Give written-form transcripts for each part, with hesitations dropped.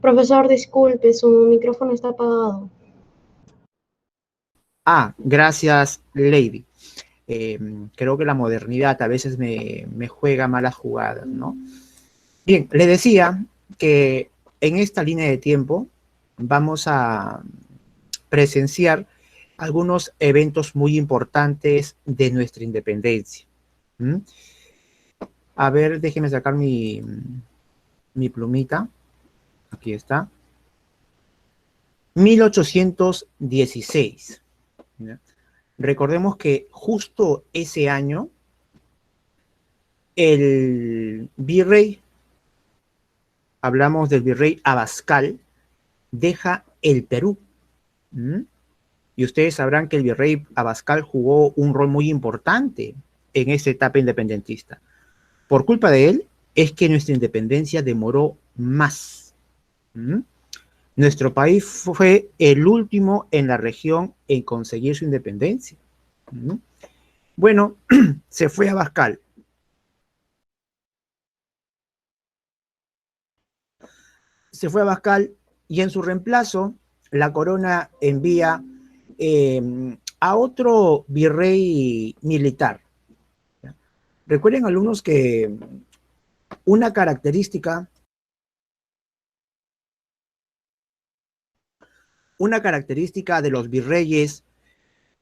Profesor, disculpe, su micrófono está apagado. Gracias, Lady. Creo que la modernidad a veces me juega malas jugadas, ¿no? Bien, le decía que en esta línea de tiempo vamos a presenciar algunos eventos muy importantes de nuestra independencia. ¿Mm? A ver, déjeme sacar mi plumita. Aquí está. 1816. ¿Ya? Recordemos que justo ese año el virrey, hablamos del virrey Abascal, deja el Perú. ¿Mm? Y ustedes sabrán que el virrey Abascal jugó un rol muy importante en esta etapa independentista. Por culpa de él es que nuestra independencia demoró más. ¿Mm? Nuestro país fue el último en la región en conseguir su independencia. ¿Mm? Bueno, se fue Abascal. Se fue Abascal y en su reemplazo la corona envía a otro virrey militar. Recuerden, alumnos, que una característica de los virreyes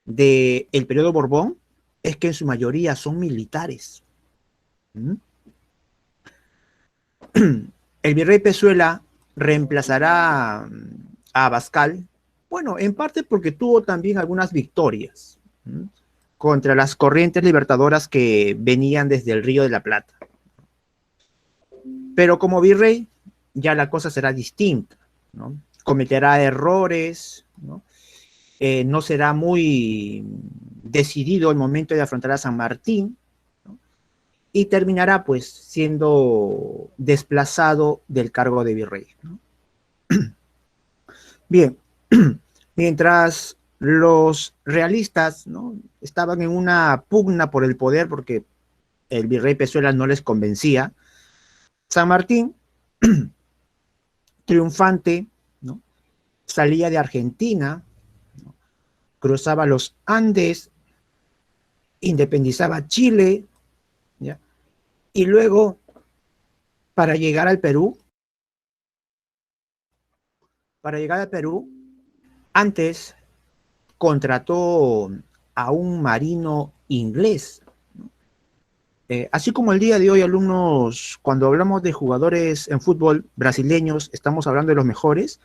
del periodo Borbón es que en su mayoría son militares. ¿Mm? El virrey Pezuela reemplazará a Abascal, bueno, en parte porque tuvo también algunas victorias contra las corrientes libertadoras que venían desde el Río de la Plata. Pero como virrey ya la cosa será distinta, ¿no? Cometerá errores, ¿no? No será muy decidido el momento de afrontar a San Martín, ¿no? Y terminará pues siendo desplazado del cargo de virrey, ¿no? Bien, mientras los realistas, ¿no?, estaban en una pugna por el poder porque el virrey Pezuela no les convencía, San Martín, triunfante, ¿no?, salía de Argentina, ¿no?, cruzaba los Andes, independizaba Chile, ¿ya?, y luego, para llegar al Perú, antes contrató a un marino inglés. Así como el día de hoy, alumnos, cuando hablamos de jugadores en fútbol brasileños, estamos hablando de los mejores.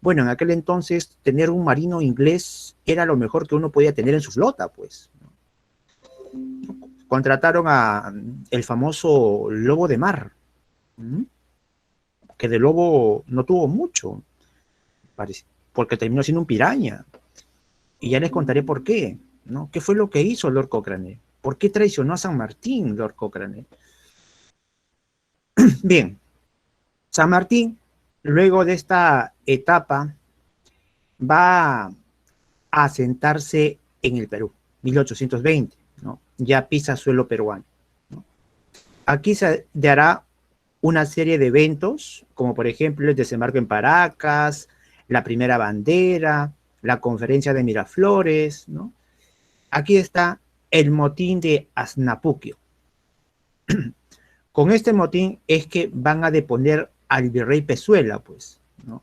Bueno, en aquel entonces tener un marino inglés era lo mejor que uno podía tener en su flota, pues. Contrataron a el famoso Lobo de Mar, que de lobo no tuvo mucho, porque terminó siendo un piraña. Y ya les contaré por qué, ¿no? ¿Qué fue lo que hizo Lord Cochrane? ¿Por qué traicionó a San Martín Lord Cochrane? Bien, San Martín, luego de esta etapa, va a asentarse en el Perú, 1820, ¿no? Ya pisa suelo peruano, ¿no? Aquí se dará una serie de eventos, como por ejemplo el desembarco en Paracas, la primera bandera, la conferencia de Miraflores, ¿no? Aquí está el motín de Asnapuquio. Con este motín es que van a deponer al virrey Pezuela, pues, ¿no?,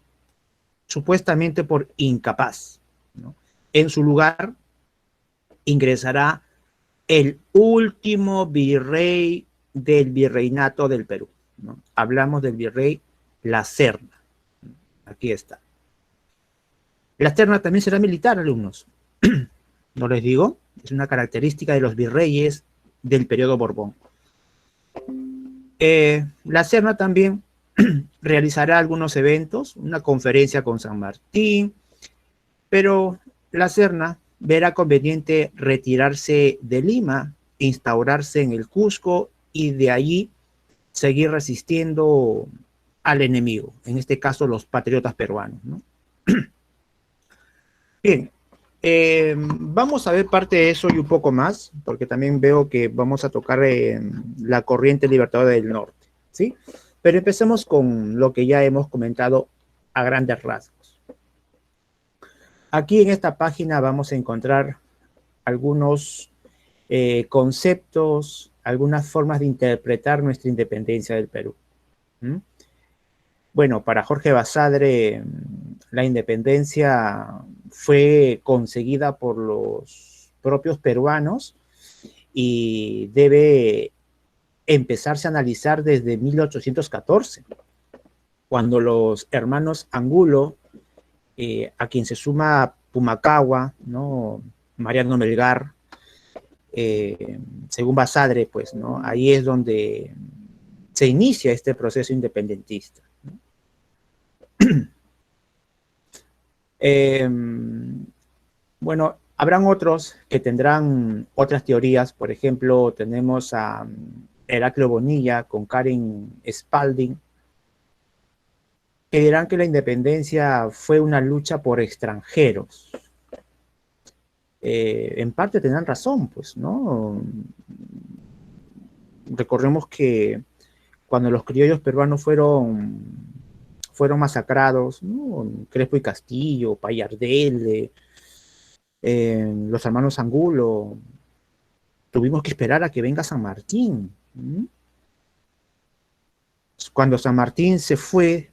supuestamente por incapaz, ¿no? En su lugar ingresará el último virrey del virreinato del Perú, ¿no? Hablamos del virrey La Serna. Aquí está. La Serna también será militar, alumnos. ¿No les digo? Es una característica de los virreyes del periodo Borbón. La Serna también realizará algunos eventos, una conferencia con San Martín, pero la Serna verá conveniente retirarse de Lima, instaurarse en el Cusco y de allí seguir resistiendo al enemigo, en este caso los patriotas peruanos, ¿no? Bien, vamos a ver parte de eso y un poco más, porque también veo que vamos a tocar la corriente libertadora del norte, ¿sí? Pero empecemos con lo que ya hemos comentado a grandes rasgos. Aquí en esta página vamos a encontrar algunos conceptos, algunas formas de interpretar nuestra independencia del Perú. ¿Mm? Bueno, para Jorge Basadre, la independencia fue conseguida por los propios peruanos y debe empezarse a analizar desde 1814, cuando los hermanos Angulo, a quien se suma Pumacahua, ¿no? Mariano Melgar, según Basadre, pues, ¿no? Ahí es donde se inicia este proceso independentista. Bueno, habrán otros que tendrán otras teorías. Por ejemplo, tenemos a Heraclio Bonilla con Karen Spalding, que dirán que la independencia fue una lucha por extranjeros. En parte tendrán razón, pues, ¿no? Recordemos que cuando los criollos peruanos fueron masacrados, ¿no? Crespo y Castillo, Payardel, los hermanos Angulo, tuvimos que esperar a que venga San Martín. Cuando San Martín se fue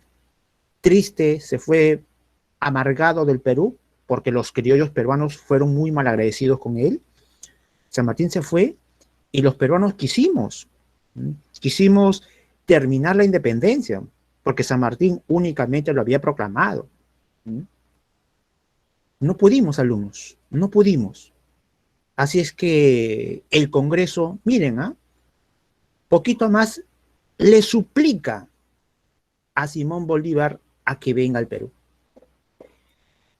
triste, se fue amargado del Perú, porque los criollos peruanos fueron muy mal agradecidos con él, San Martín se fue y los peruanos quisimos terminar la independencia, porque San Martín únicamente lo había proclamado. No pudimos, alumnos, no pudimos. Así es que el Congreso, miren, poquito más le suplica a Simón Bolívar a que venga al Perú.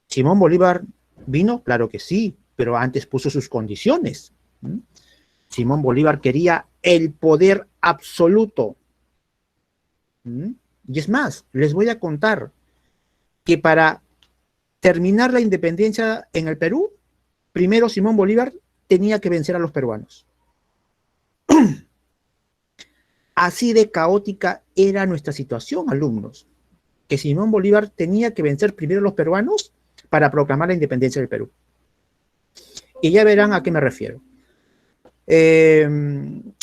Simón Bolívar vino, claro que sí, pero antes puso sus condiciones. Simón Bolívar quería el poder absoluto. Y es más, les voy a contar que para terminar la independencia en el Perú, primero Simón Bolívar tenía que vencer a los peruanos. Así de caótica era nuestra situación, alumnos, que Simón Bolívar tenía que vencer primero a los peruanos para proclamar la independencia del Perú. Y ya verán a qué me refiero.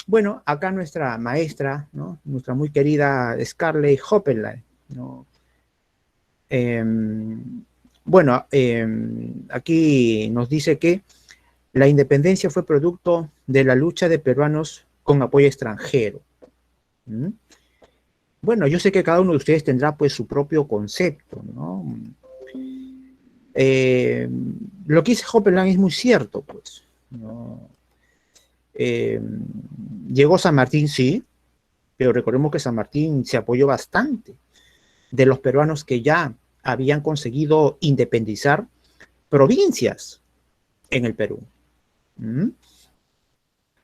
Bueno, acá nuestra maestra, ¿no? Nuestra muy querida Scarlett Hoppenlein, ¿no? Bueno, aquí nos dice que la independencia fue producto de la lucha de peruanos con apoyo extranjero. Bueno, yo sé que cada uno de ustedes tendrá pues su propio concepto, ¿no? Lo que dice Hoppenlein es muy cierto, pues, ¿no? Llegó San Martín, sí, pero recordemos que San Martín se apoyó bastante de los peruanos que ya habían conseguido independizar provincias en el Perú.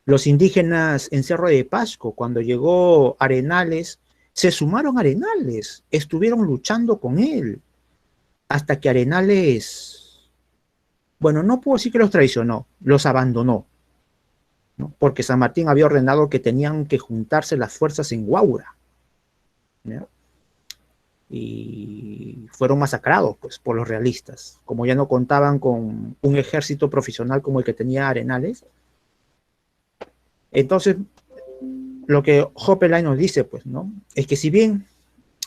Los indígenas en Cerro de Pasco, cuando llegó Arenales, se sumaron a Arenales, estuvieron luchando con él, hasta que Arenales, bueno, no puedo decir que los traicionó, los abandonó, ¿no? Porque San Martín había ordenado que tenían que juntarse las fuerzas en Huaura, ¿no? Y fueron masacrados pues, por los realistas. Como ya no contaban con un ejército profesional como el que tenía Arenales. Entonces, lo que Hoppenlein nos dice, pues, ¿no? Es que si bien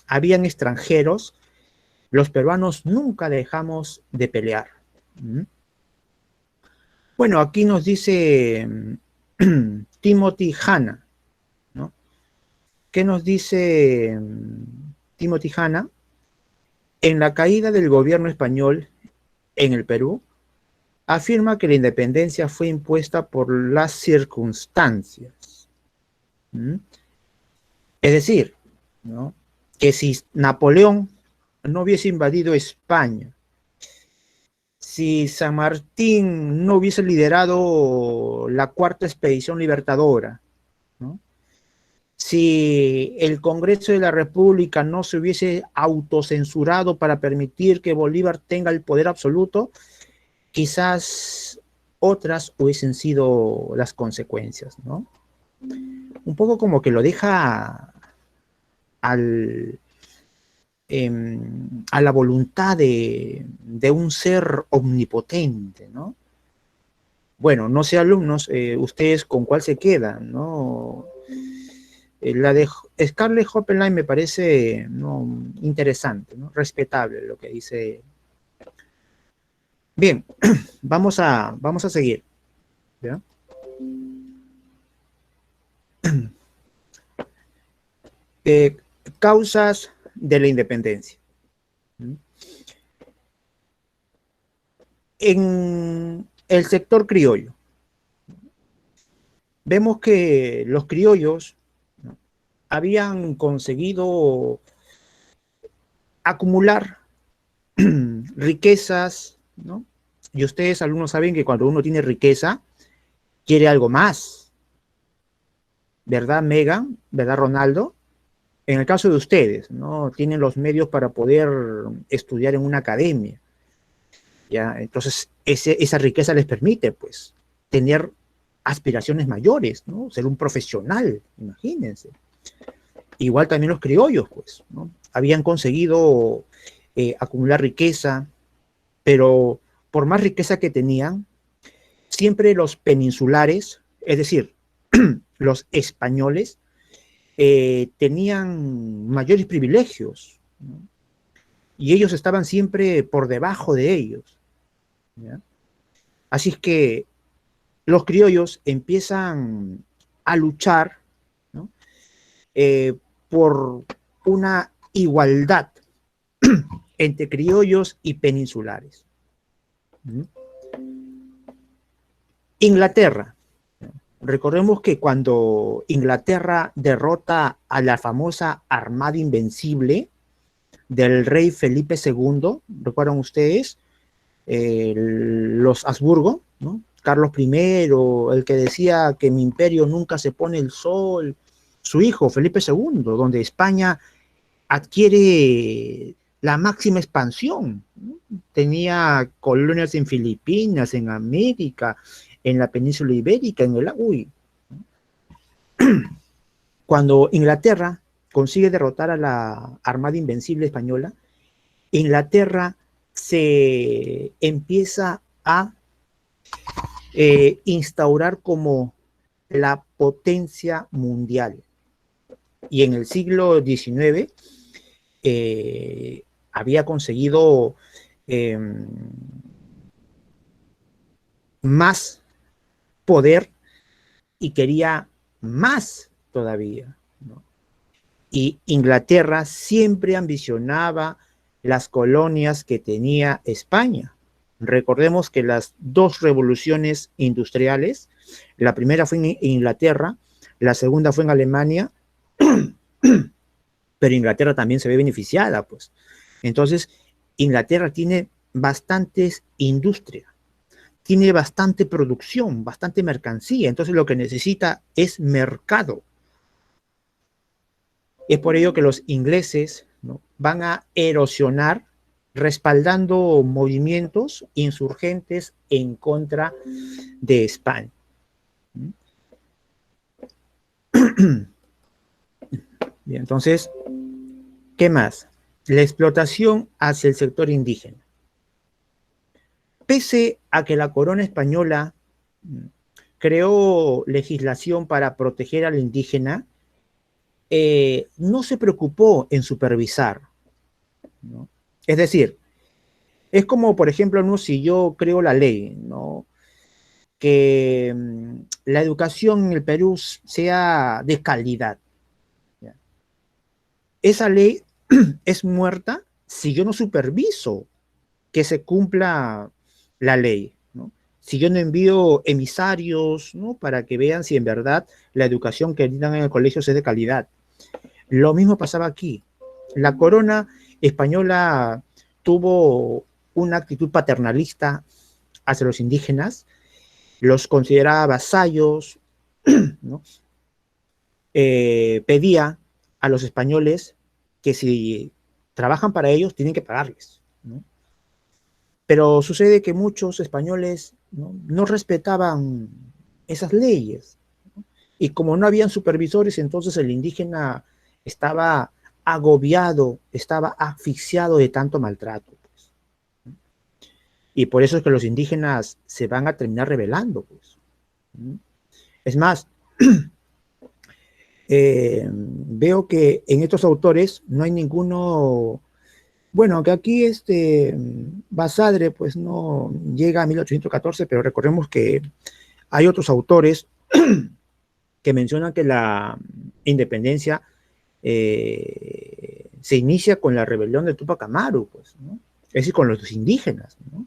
habían extranjeros, los peruanos nunca dejamos de pelear. Bueno, aquí nos dice Timothy Hanna, ¿no? ¿Qué nos dice Timothy Hanna? En la caída del gobierno español en el Perú, afirma que la independencia fue impuesta por las circunstancias. Es decir, ¿no? Que si Napoleón no hubiese invadido España, si San Martín no hubiese liderado la cuarta expedición libertadora, ¿no? Si el Congreso de la República no se hubiese autocensurado para permitir que Bolívar tenga el poder absoluto, quizás otras hubiesen sido las consecuencias, ¿no? Un poco como que lo deja al a la voluntad de un ser omnipotente, ¿no? Bueno, no sé, alumnos, ustedes con cuál se quedan, ¿no? La de Scarlett Oppenheim me parece, ¿no?, interesante, ¿no? Respetable lo que dice. Bien, vamos a seguir, ¿ya? Causas de la independencia. En el sector criollo, vemos que los criollos, ¿no?, habían conseguido acumular riquezas, ¿no? Y ustedes, alumnos, saben que cuando uno tiene riqueza, quiere algo más. ¿Verdad, Megan? ¿Verdad, Ronaldo? En el caso de ustedes, ¿no?, tienen los medios para poder estudiar en una academia, ¿ya? Entonces, esa riqueza les permite, pues, tener aspiraciones mayores, ¿no? Ser un profesional, imagínense. Igual también los criollos, pues, ¿no?, habían conseguido acumular riqueza, pero por más riqueza que tenían, siempre los peninsulares, es decir, los españoles, tenían mayores privilegios, ¿no?, y ellos estaban siempre por debajo de ellos, ¿ya? Así es que los criollos empiezan a luchar, ¿no?, por una igualdad entre criollos y peninsulares. Inglaterra. Recordemos que cuando Inglaterra derrota a la famosa Armada Invencible del rey Felipe II, ¿recuerdan ustedes? Los Habsburgo, ¿no? Carlos I, el que decía que mi imperio nunca se pone el sol, su hijo Felipe II, donde España adquiere la máxima expansión, ¿no? Tenía colonias en Filipinas, en América, en la península ibérica, en el... Uy. Cuando Inglaterra consigue derrotar a la Armada Invencible española, Inglaterra se empieza a instaurar como la potencia mundial. Y en el siglo XIX había conseguido más poder y quería más todavía, ¿no? Y Inglaterra siempre ambicionaba las colonias que tenía España. Recordemos que las dos revoluciones industriales, la primera fue en Inglaterra, la segunda fue en Alemania, pero Inglaterra también se ve beneficiada, pues. Entonces, Inglaterra tiene bastantes industrias, tiene bastante producción, bastante mercancía, entonces lo que necesita es mercado. Es por ello que los ingleses, ¿no?, van a erosionar respaldando movimientos insurgentes en contra de España. Bien, entonces, ¿qué más? La explotación hacia el sector indígena. Pese a que la corona española creó legislación para proteger al indígena, no se preocupó en supervisar, ¿no? Es decir, es como, por ejemplo, ¿no?, si yo creo la ley, ¿no?, que la educación en el Perú sea de calidad, ¿ya? Esa ley es muerta si yo no superviso que se cumpla la ley, ¿no? Si yo no envío emisarios, ¿no?, para que vean si en verdad la educación que dan en el colegio es de calidad. Lo mismo pasaba aquí. La corona española tuvo una actitud paternalista hacia los indígenas, los consideraba vasallos, ¿no? Pedía a los españoles que si trabajan para ellos tienen que pagarles, ¿no? Pero sucede que muchos españoles no respetaban esas leyes, ¿no? Y como no habían supervisores, entonces el indígena estaba agobiado, estaba asfixiado de tanto maltrato. Pues. Y por eso es que los indígenas se van a terminar rebelando. Pues. Es más, veo que en estos autores no hay ninguno, bueno, que aquí Basadre pues no llega a 1814, pero recordemos que hay otros autores que mencionan que la independencia se inicia con la rebelión de Tupac Amaru, pues, ¿no? Es decir, con los indígenas, ¿no?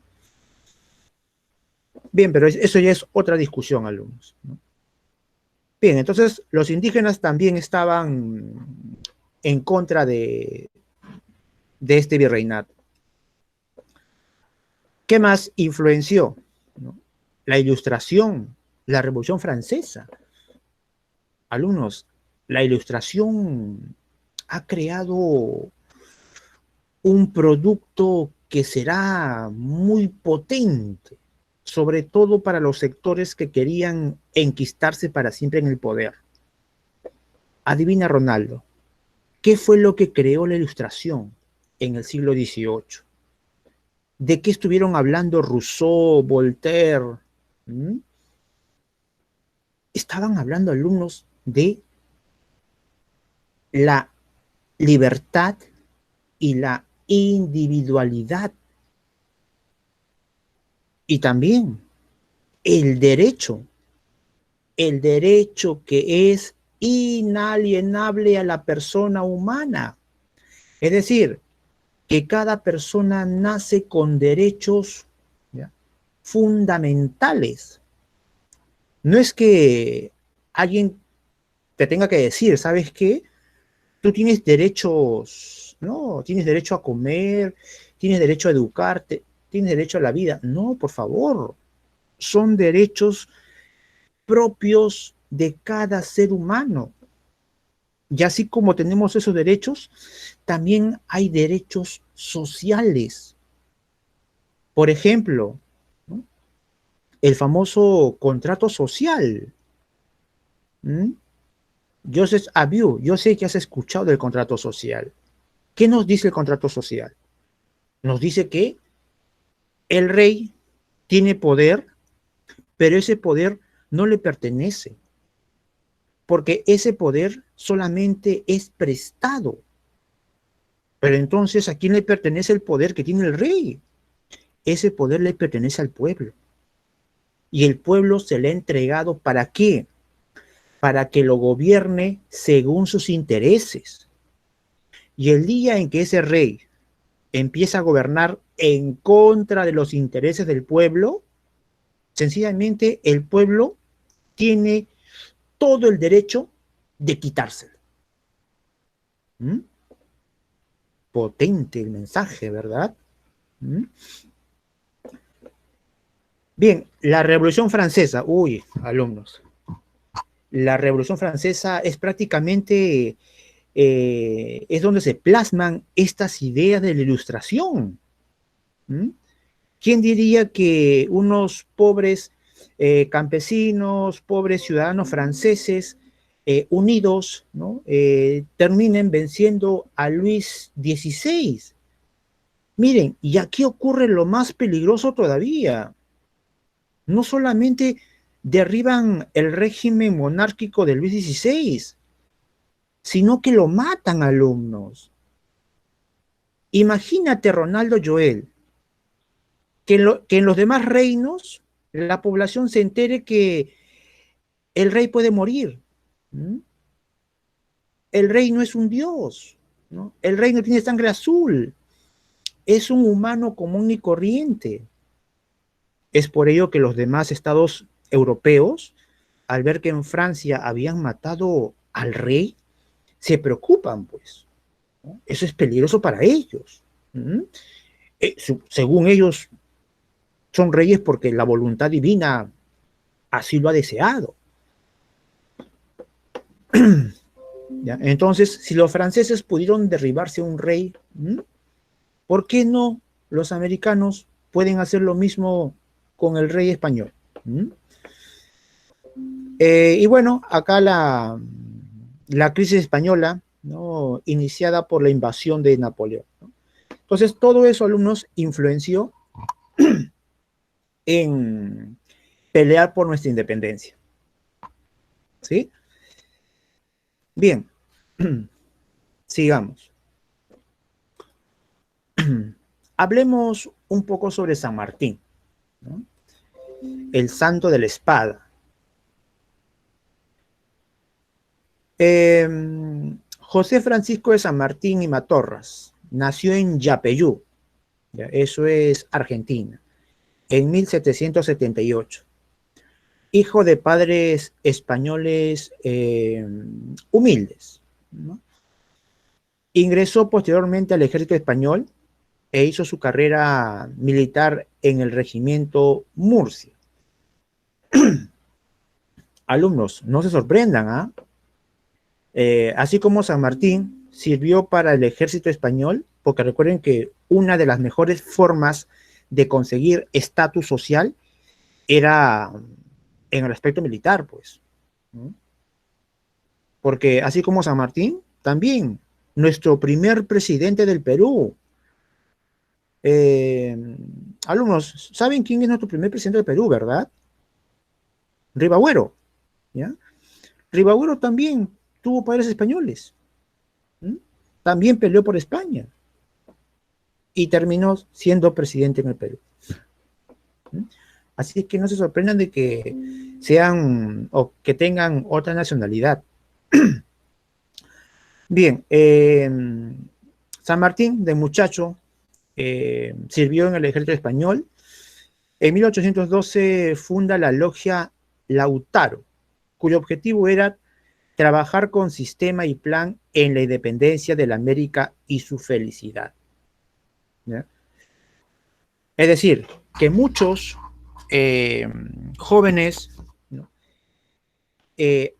Bien, pero eso ya es otra discusión, alumnos, ¿no? Bien, entonces los indígenas también estaban en contra de este virreinato. ¿Qué más influenció? ¿No? La Ilustración, la Revolución Francesa. Alumnos, la Ilustración ha creado un producto que será muy potente, sobre todo para los sectores que querían enquistarse para siempre en el poder. Adivina, Ronaldo, ¿qué fue lo que creó la Ilustración en el siglo XVIII? ¿De qué estuvieron hablando Rousseau, Voltaire? ¿Mm? Estaban hablando, alumnos, de la libertad y la individualidad. Y también el derecho que es inalienable a la persona humana. Es decir, que cada persona nace con derechos, ¿ya?, fundamentales. No es que alguien te tenga que decir, ¿sabes qué? Tú tienes derechos, no, tienes derecho a comer, tienes derecho a educarte, tienes derecho a la vida. No, por favor, son derechos propios de cada ser humano. Y así como tenemos esos derechos, también hay derechos sociales. Por ejemplo, ¿no?, el famoso contrato social. ¿Mm? Joseph Abiu, yo sé que has escuchado del contrato social. ¿Qué nos dice el contrato social? Nos dice que el rey tiene poder, pero ese poder no le pertenece, porque ese poder solamente es prestado. Pero entonces, ¿a quién le pertenece el poder que tiene el rey? Ese poder le pertenece al pueblo. Y el pueblo se le ha entregado, ¿para qué? Para que lo gobierne según sus intereses. Y el día en que ese rey empieza a gobernar en contra de los intereses del pueblo, sencillamente el pueblo tiene todo el derecho de quitárselo. ¿Mm? Potente el mensaje, ¿verdad? ¿Mm? Bien, la Revolución Francesa, uy, alumnos, la Revolución Francesa es prácticamente, es donde se plasman estas ideas de la Ilustración. ¿Mm? ¿Quién diría que unos pobres campesinos, pobres ciudadanos franceses unidos, ¿no?, terminen venciendo a Luis XVI? Miren, y aquí ocurre lo más peligroso todavía. No solamente derriban el régimen monárquico de Luis XVI, sino que lo matan, alumnos. Imagínate, Ronaldo Joel, que en los demás reinos la población se entere que el rey puede morir. ¿Mm? El rey no es un dios, ¿no? El rey no tiene sangre azul, es un humano común y corriente. Es por ello que los demás estados europeos, al ver que en Francia habían matado al rey, se preocupan, pues, ¿no? Eso es peligroso para ellos. ¿Mm? Según ellos, son reyes porque la voluntad divina así lo ha deseado. ¿Ya? Entonces, si los franceses pudieron derribarse a un rey, ¿por qué no los americanos pueden hacer lo mismo con el rey español? Y bueno, acá la crisis española ¿no? Iniciada por la invasión de Napoleón, ¿no? Entonces, todo eso, alumnos, influenció en pelear por nuestra independencia. ¿Sí? Bien, sigamos. Hablemos un poco sobre San Martín, ¿no? El santo de la espada. José Francisco de San Martín y Matorras nació en Yapeyú, ¿ya? Eso es Argentina, en 1778. Hijo de padres españoles humildes, ¿no? Ingresó posteriormente al ejército español e hizo su carrera militar en el regimiento Murcia. Alumnos, no se sorprendan, ¿ah? Así como San Martín sirvió para el ejército español, porque recuerden que una de las mejores formas de conseguir estatus social era en el aspecto militar, pues, ¿no? Porque así como San Martín, también nuestro primer presidente del Perú. Eh, Alumnos, ¿saben quién es nuestro primer presidente del Perú, verdad? Ribagüero, ¿ya? Ribagüero también tuvo padres españoles, ¿m? También peleó por España y terminó siendo presidente en el Perú. ¿M? Así que no se sorprendan de que sean o que tengan otra nacionalidad. Bien, San Martín, de muchacho, sirvió en el ejército español. En 1812 funda la logia Lautaro, cuyo objetivo era trabajar con sistema y plan en la independencia de la América y su felicidad, ¿ya? Es decir, que muchos jóvenes, ¿no?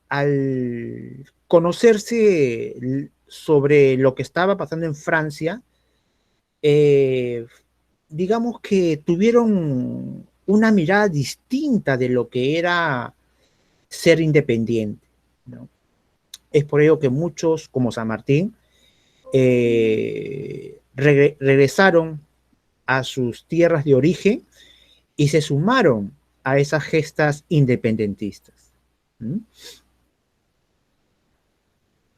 Al conocerse sobre lo que estaba pasando en Francia, eh, digamos que tuvieron una mirada distinta de lo que era ser independiente, ¿no? Es por ello que muchos, como San Martín, regresaron a sus tierras de origen y se sumaron a esas gestas independentistas. ¿Mm?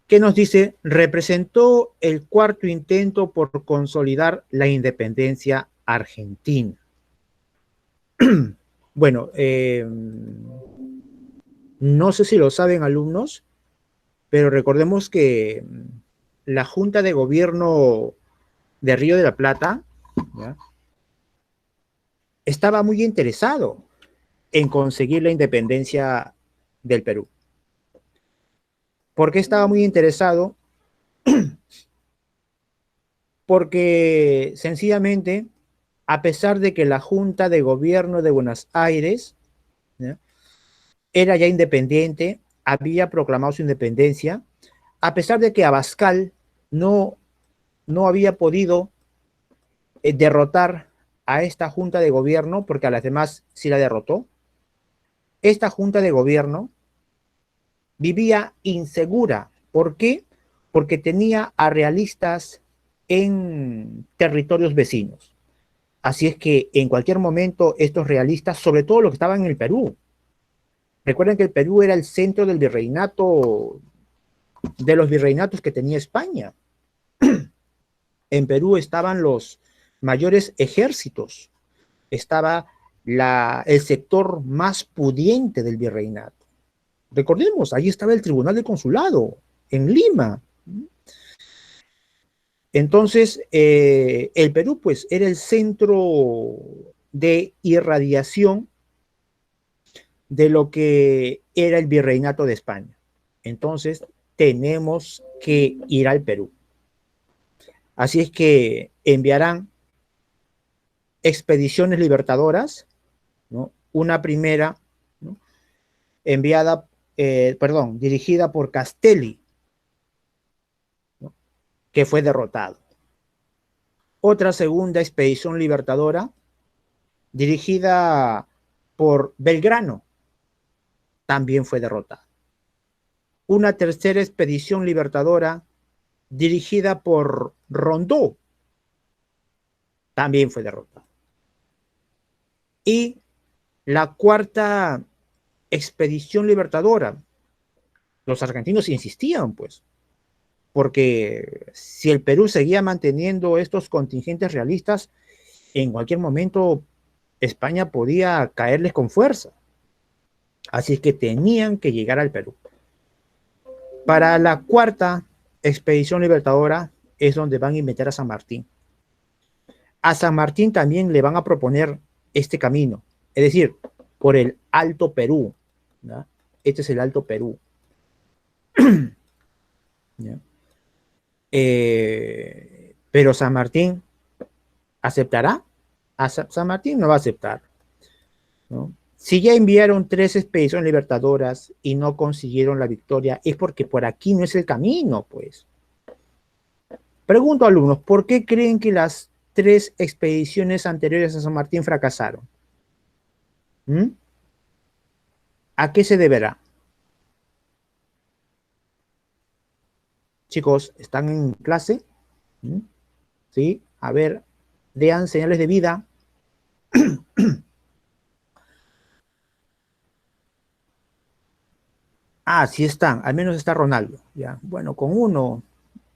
¿Qué nos dice? Representó el cuarto intento por consolidar la independencia argentina. Bueno, no sé si lo saben, alumnos, pero recordemos que la Junta de Gobierno de Río de la Plata, ¿ya?, estaba muy interesado en conseguir la independencia del Perú. ¿Por qué estaba muy interesado? Porque sencillamente, a pesar de que la Junta de Gobierno de Buenos Aires, ¿ya?, era ya independiente, había proclamado su independencia, a pesar de que Abascal no había podido derrotar a esta Junta de Gobierno, porque a las demás sí la derrotó, esta Junta de Gobierno vivía insegura. ¿Por qué? Porque tenía a realistas en territorios vecinos. Así es que en cualquier momento estos realistas, sobre todo los que estaban en el Perú, recuerden que el Perú era el centro del virreinato, de los virreinatos que tenía España. En Perú estaban los mayores ejércitos, estaba el sector más pudiente del virreinato. Recordemos, ahí estaba el Tribunal de Consulado, en Lima. Entonces, el Perú, pues, era el centro de irradiación de lo que era el virreinato de España. Entonces, tenemos que ir al Perú. Así es que enviarán expediciones libertadoras, ¿no? Una primera, ¿no?, dirigida por Castelli, ¿no?, que fue derrotado. Otra segunda expedición libertadora, dirigida por Belgrano, también fue derrotada. Una tercera expedición libertadora, dirigida por Rondeau, también fue derrotada. Y la cuarta expedición libertadora, los argentinos insistían, pues, porque si el Perú seguía manteniendo estos contingentes realistas, en cualquier momento España podía caerles con fuerza. Así es que tenían que llegar al Perú. Para la cuarta expedición libertadora es donde van a inventar a San Martín. A San Martín también le van a proponer este camino, es decir, por el Alto Perú, ¿no? Este es el Alto Perú. ¿Ya? Pero San Martín ¿aceptará? San Martín no va a aceptar, ¿no? Si ya enviaron 3 expediciones libertadoras y no consiguieron la victoria, es porque por aquí no es el camino, pues. Pregunto a alumnos, ¿por qué creen que las 3 expediciones anteriores a San Martín fracasaron? ¿Mm? ¿A qué se deberá? Chicos, ¿están en clase? ¿Mm? ¿Sí? A ver, vean señales de vida. Ah, sí están, al menos está Ronaldo. Ya. Bueno, con uno,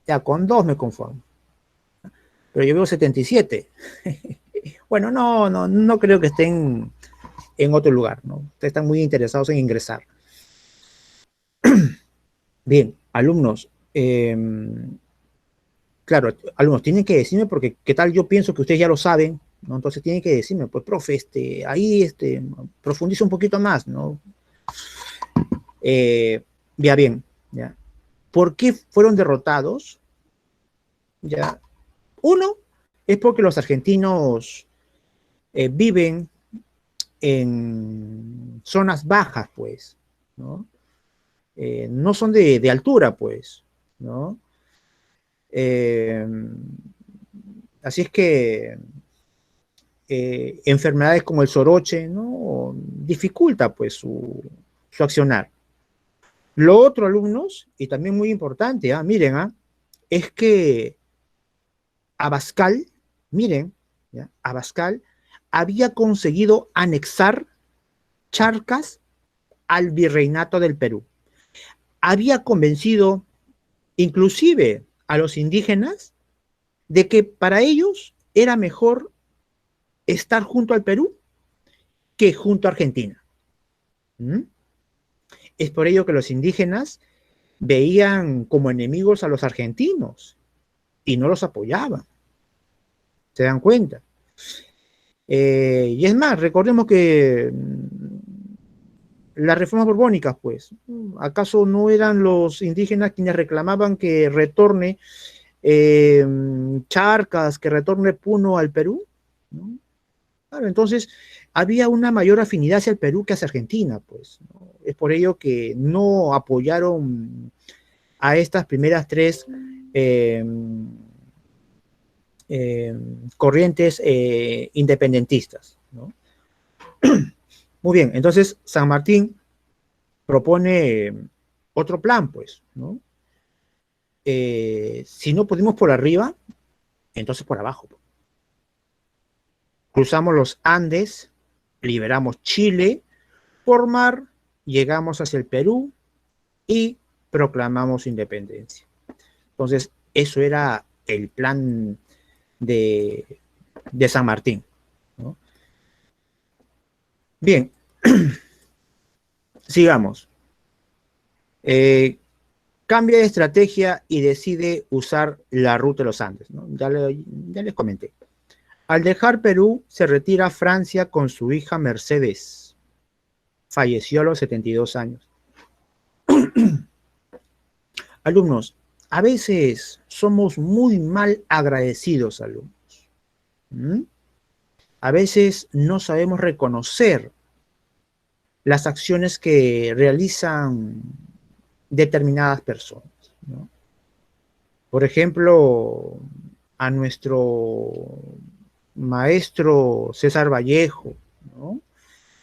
ya con 2 me conformo. Pero yo veo 77. Bueno, no creo que estén en otro lugar, ¿no? Ustedes están muy interesados en ingresar. Bien, alumnos, claro, alumnos, tienen que decirme porque qué tal yo pienso que ustedes ya lo saben, ¿no? Entonces tienen que decirme, pues, profe, ahí, profundiza un poquito más, ¿no? Ya bien, ya. ¿Por qué fueron derrotados? Ya. Uno, es porque los argentinos viven en zonas bajas, pues, ¿no? No son de altura, pues, ¿no? Así es que enfermedades como el soroche, ¿no? Dificulta, pues, su accionar. Lo otro, alumnos, y también muy importante, miren, es que Abascal, miren, ¿ya? Abascal había conseguido anexar Charcas al virreinato del Perú. Había convencido inclusive a los indígenas de que para ellos era mejor estar junto al Perú que junto a Argentina. ¿Mm? Es por ello que los indígenas veían como enemigos a los argentinos y no los apoyaban. ¿Se dan cuenta? Y es más, recordemos que las reformas borbónicas, pues, ¿acaso no eran los indígenas quienes reclamaban que retorne Charcas, que retorne Puno al Perú? ¿No? Claro, entonces había una mayor afinidad hacia el Perú que hacia Argentina, pues, ¿no? Es por ello que no apoyaron a estas primeras 3 corrientes independentistas, ¿no? Muy bien, entonces San Martín propone otro plan, pues, ¿no? Si no pudimos por arriba, entonces por abajo. Cruzamos los Andes, liberamos Chile, por mar llegamos hacia el Perú y proclamamos independencia. Entonces, eso era el plan de San Martín, ¿no? Bien, sigamos. Cambia de estrategia y decide usar la ruta de los Andes, ¿no? Ya les comenté. Al dejar Perú, se retira a Francia con su hija Mercedes. Falleció a los 72 años. Alumnos, a veces somos muy mal agradecidos, alumnos. ¿Mm? A veces no sabemos reconocer las acciones que realizan determinadas personas, ¿no? Por ejemplo, a nuestro maestro César Vallejo, ¿no?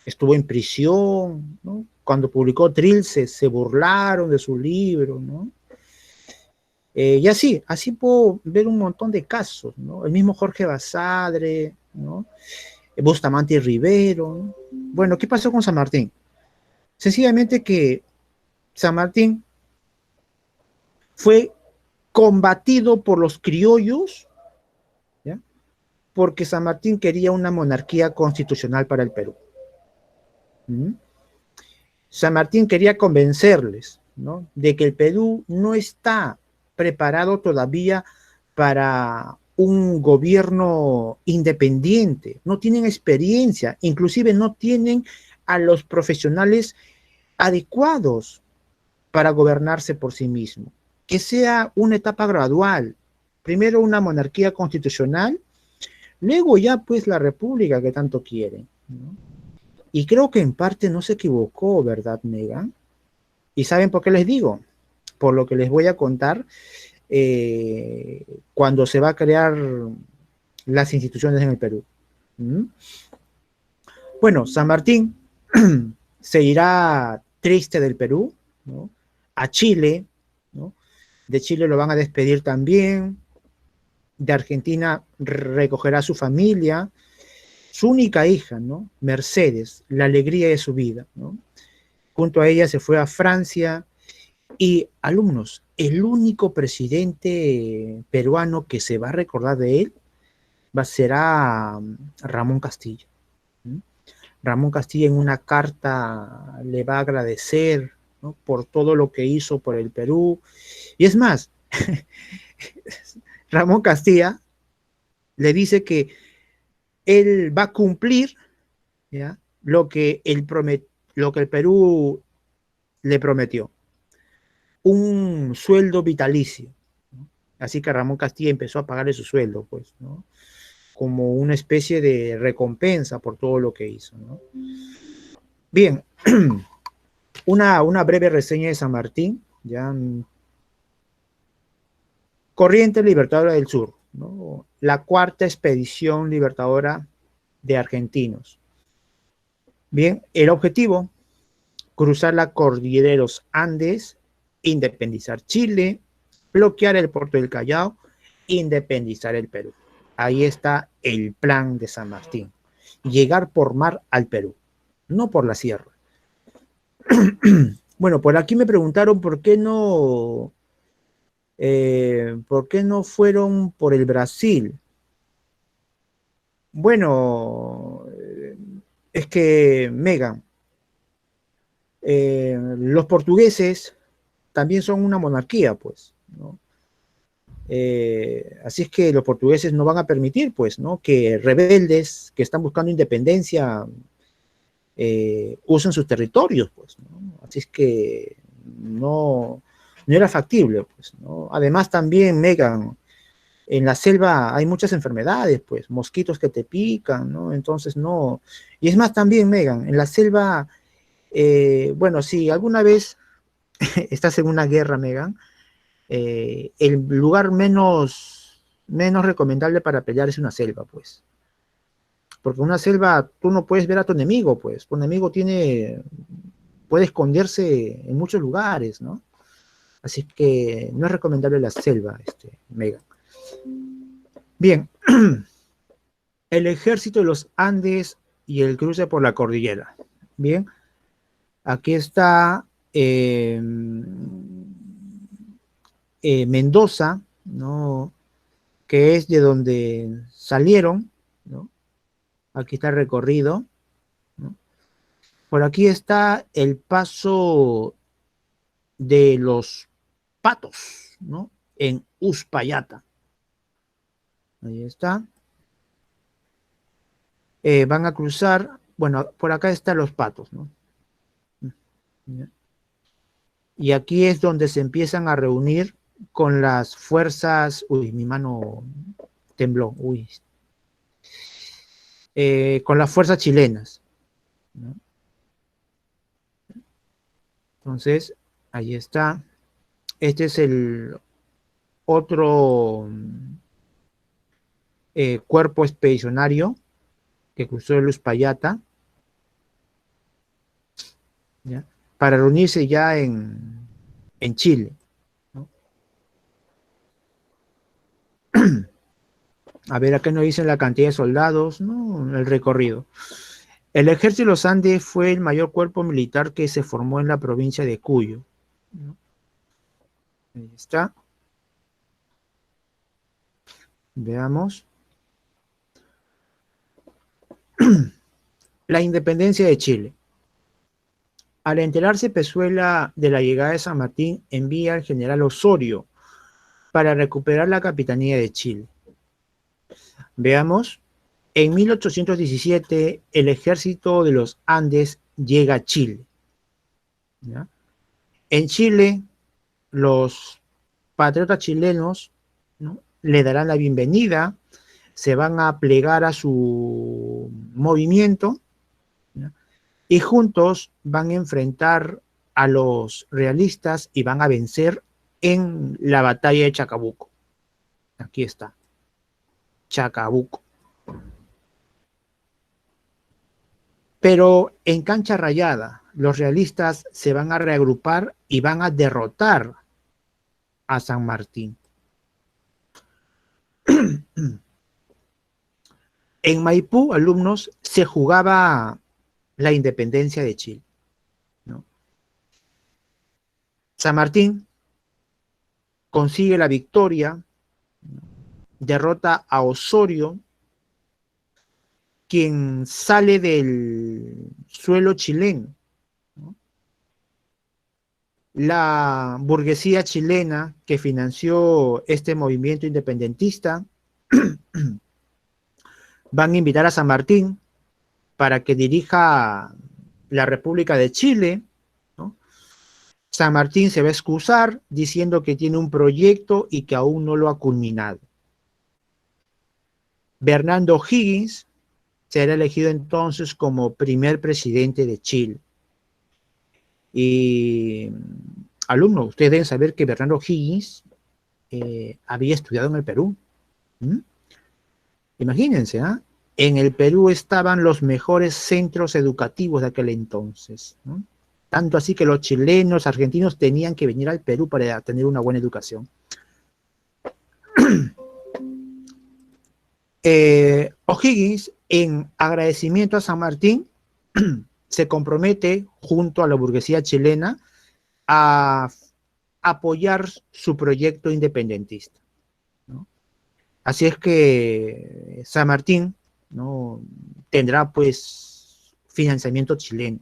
Estuvo en prisión, ¿no? Cuando publicó Trilce se burlaron de su libro, ¿no? Y así puedo ver un montón de casos, ¿no? El mismo Jorge Basadre, ¿no? Bustamante Rivero, ¿no? Bueno, ¿qué pasó con San Martín? Sencillamente que San Martín fue combatido por los criollos, ¿ya? Porque San Martín quería una monarquía constitucional para el Perú. ¿Mm? San Martín quería convencerles, ¿no?, de que el Perú no está preparado todavía para un gobierno independiente, no tienen experiencia, inclusive no tienen a los profesionales adecuados para gobernarse por sí mismo. Que sea una etapa gradual, primero una monarquía constitucional, luego ya pues la república que tanto quieren, ¿no? Y creo que en parte no se equivocó, ¿verdad, Megan? ¿Y saben por qué les digo? Por lo que les voy a contar cuando se va a crear las instituciones en el Perú. ¿Mm? Bueno, San Martín se irá triste del Perú, ¿no?, a Chile, ¿no? De Chile lo van a despedir también, de Argentina recogerá a su familia, su única hija, ¿no?, Mercedes, la alegría de su vida, ¿no? Junto a ella se fue a Francia. Y alumnos, el único presidente peruano que se va a recordar de él será Ramón Castilla. ¿Mm? Ramón Castilla en una carta le va a agradecer, ¿no?, por todo lo que hizo por el Perú. Y es más, Ramón Castilla le dice que él va a cumplir, ¿ya?, lo que el Perú le prometió, un sueldo vitalicio, ¿no? Así que Ramón Castilla empezó a pagarle su sueldo, pues, ¿no?, como una especie de recompensa por todo lo que hizo, ¿no? Bien, una breve reseña de San Martín, ya. Corriente Libertadora del Sur, ¿no?, la cuarta expedición libertadora de argentinos. Bien, el objetivo: cruzar la cordillera de los Andes, independizar Chile, bloquear el puerto del Callao, independizar el Perú. Ahí está el plan de San Martín: llegar por mar al Perú, no por la sierra. Bueno, por aquí me preguntaron por qué no fueron por el Brasil. Bueno, es que, Megan, los portugueses también son una monarquía, pues, ¿no? Así es que los portugueses no van a permitir, pues, ¿no?, que rebeldes que están buscando independencia usen sus territorios, pues, ¿no? Así es que no era factible, pues, ¿no? Además también, Megan, en la selva hay muchas enfermedades, pues, mosquitos que te pican, ¿no? Entonces no. Y es más también, Megan, en la selva, bueno, si alguna vez estás en una guerra, Megan, el lugar menos recomendable para pelear es una selva, pues. Porque en una selva tú no puedes ver a tu enemigo, pues. Tu enemigo puede esconderse en muchos lugares, ¿no? Así que no es recomendable la selva, Megan. Bien, el ejército de los Andes y el cruce por la cordillera. Bien, aquí está Mendoza, ¿no?, que es de donde salieron, ¿no? Aquí está el recorrido, ¿no? Por aquí está el paso de los Patos, ¿no?, en Uspallata. Ahí está. Van a cruzar, bueno, por acá están los Patos, ¿no? Y aquí es donde se empiezan a reunir con las fuerzas, uy, mi mano tembló, uy, con las fuerzas chilenas, ¿no? Entonces, ahí está. Este es el otro cuerpo expedicionario que cruzó el Uspallata, ¿ya?, para reunirse ya en Chile, ¿no? A ver, acá nos dicen la cantidad de soldados, ¿no? El recorrido. El ejército de los Andes fue el mayor cuerpo militar que se formó en la provincia de Cuyo, ¿no? Ahí está. Veamos. La independencia de Chile. Al enterarse Pezuela de la llegada de San Martín, envía al general Osorio para recuperar la capitanía de Chile. Veamos. En 1817, el ejército de los Andes llega a Chile, ¿ya? En Chile, los patriotas chilenos, ¿no?, le darán la bienvenida, se van a plegar a su movimiento, ¿ya?, y juntos van a enfrentar a los realistas y van a vencer en la batalla de Chacabuco. Aquí está, Chacabuco. Pero en cancha rayada, los realistas se van a reagrupar y van a derrotar a San Martín. En Maipú, alumnos, se jugaba la independencia de Chile, ¿no? San Martín consigue la victoria, ¿no?, derrota a Osorio, quien sale del suelo chileno, ¿no? La burguesía chilena que financió este movimiento independentista van a invitar a San Martín para que dirija la República de Chile, ¿no? San Martín se va a excusar diciendo que tiene un proyecto y que aún no lo ha culminado. Bernardo O'Higgins será elegido entonces como primer presidente de Chile. Y, alumnos, ustedes deben saber que Bernardo O'Higgins había estudiado en el Perú. Imagínense, ¿eh? En el Perú estaban los mejores centros educativos de aquel entonces, ¿no? Tanto así que los chilenos, argentinos tenían que venir al Perú para tener una buena educación. O'Higgins, en agradecimiento a San Martín, se compromete junto a la burguesía chilena a apoyar su proyecto independentista, ¿no? Así es que San Martín, ¿no?, tendrá pues financiamiento chileno.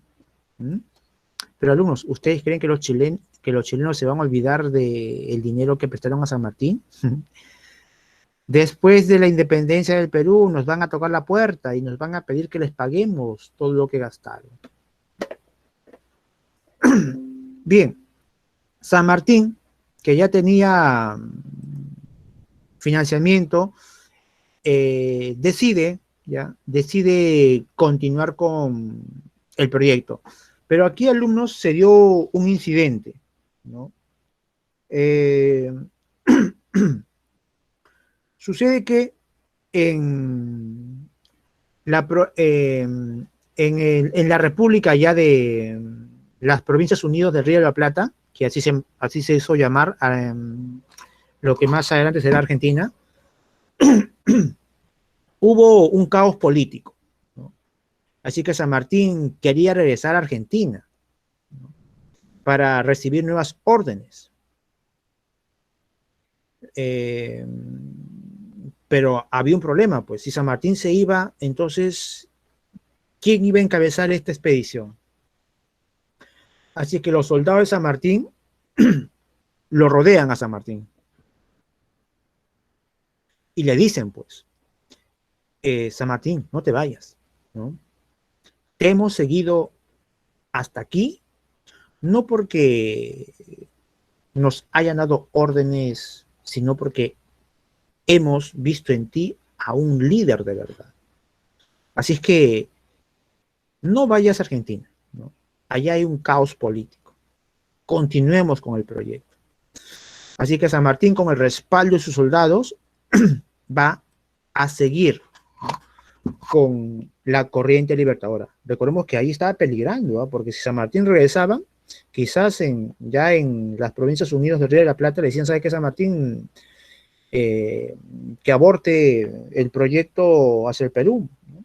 Pero alumnos, ¿ustedes creen que los chilenos se van a olvidar del dinero que prestaron a San Martín? Después de la independencia del Perú nos van a tocar la puerta y nos van a pedir que les paguemos todo lo que gastaron. Bien, San Martín, que ya tenía financiamiento, decide continuar con el proyecto. Pero aquí, alumnos, se dio un incidente, ¿no? Sucede que en la República ya de las Provincias Unidas del Río de la Plata, que así se hizo llamar lo que más adelante será Argentina, hubo un caos político, ¿no? Así que San Martín quería regresar a Argentina, ¿no?, para recibir nuevas órdenes. Pero había un problema, pues si San Martín se iba, entonces, ¿quién iba a encabezar esta expedición? Así que los soldados de San Martín lo rodean a San Martín y le dicen, pues, San Martín, no te vayas, ¿no? Te hemos seguido hasta aquí, no porque nos hayan dado órdenes, sino porque hemos visto en ti a un líder de verdad. Así es que no vayas a Argentina, ¿no? Allá hay un caos político. Continuemos con el proyecto. Así que San Martín, con el respaldo de sus soldados, va a seguir, ¿no?, con la corriente libertadora. Recordemos que ahí estaba peligrando, ¿no?, porque si San Martín regresaba, quizás ya en las Provincias Unidas del Río de la Plata le decían, ¿sabe qué, San Martín? que aborte el proyecto hacia el Perú, ¿no?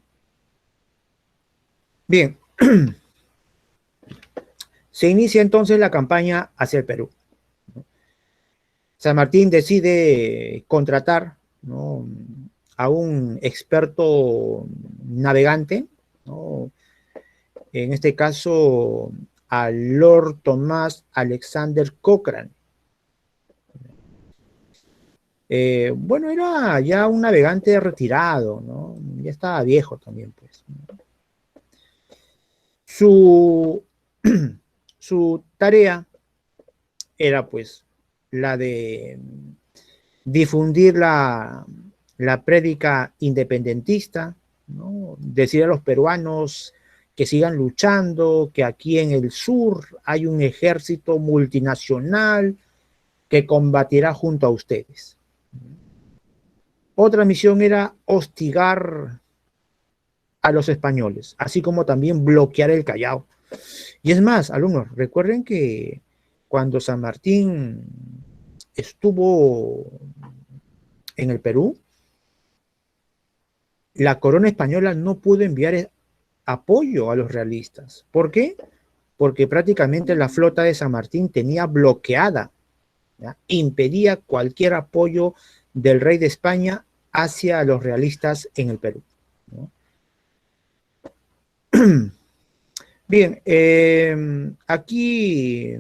Bien, se inicia entonces la campaña hacia el Perú. San Martín decide contratar, ¿no?, a un experto navegante, ¿no?, en este caso a Lord Thomas Alexander Cochrane. Bueno, era ya un navegante retirado, ¿no? Ya estaba viejo también, pues. Su, su tarea era, pues, la de difundir la prédica independentista, ¿no? Decir a los peruanos que sigan luchando, que aquí en el sur hay un ejército multinacional que combatirá junto a ustedes. Otra misión era hostigar a los españoles, así como también bloquear el Callao. Y es más, alumnos, recuerden que cuando San Martín estuvo en el Perú, la corona española no pudo enviar apoyo a los realistas. ¿Por qué? Porque prácticamente la flota de San Martín tenía bloqueada, ¿ya?, impedía cualquier apoyo del rey de España hacia los realistas en el Perú, ¿no? Bien, aquí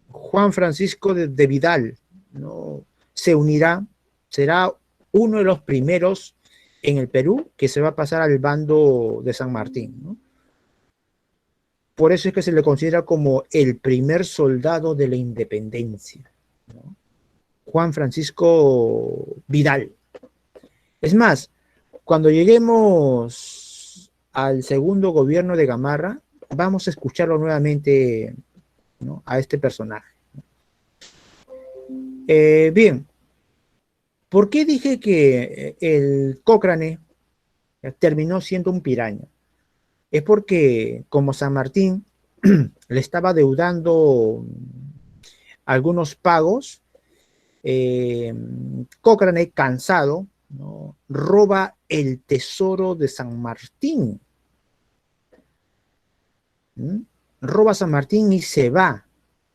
Juan Francisco de Vidal, ¿no?, se unirá, será uno de los primeros en el Perú que se va a pasar al bando de San Martín, ¿no? Por eso es que se le considera como el primer soldado de la independencia, ¿no? Juan Francisco Vidal. Es más, cuando lleguemos al segundo gobierno de Gamarra, vamos a escucharlo nuevamente, ¿no?, a este personaje. Bien, ¿por qué dije que el Cochrane terminó siendo un piraña? Es porque como San Martín le estaba deudando algunos pagos, Cochrane, cansado, ¿no?, roba el tesoro de San Martín. Roba San Martín y se va,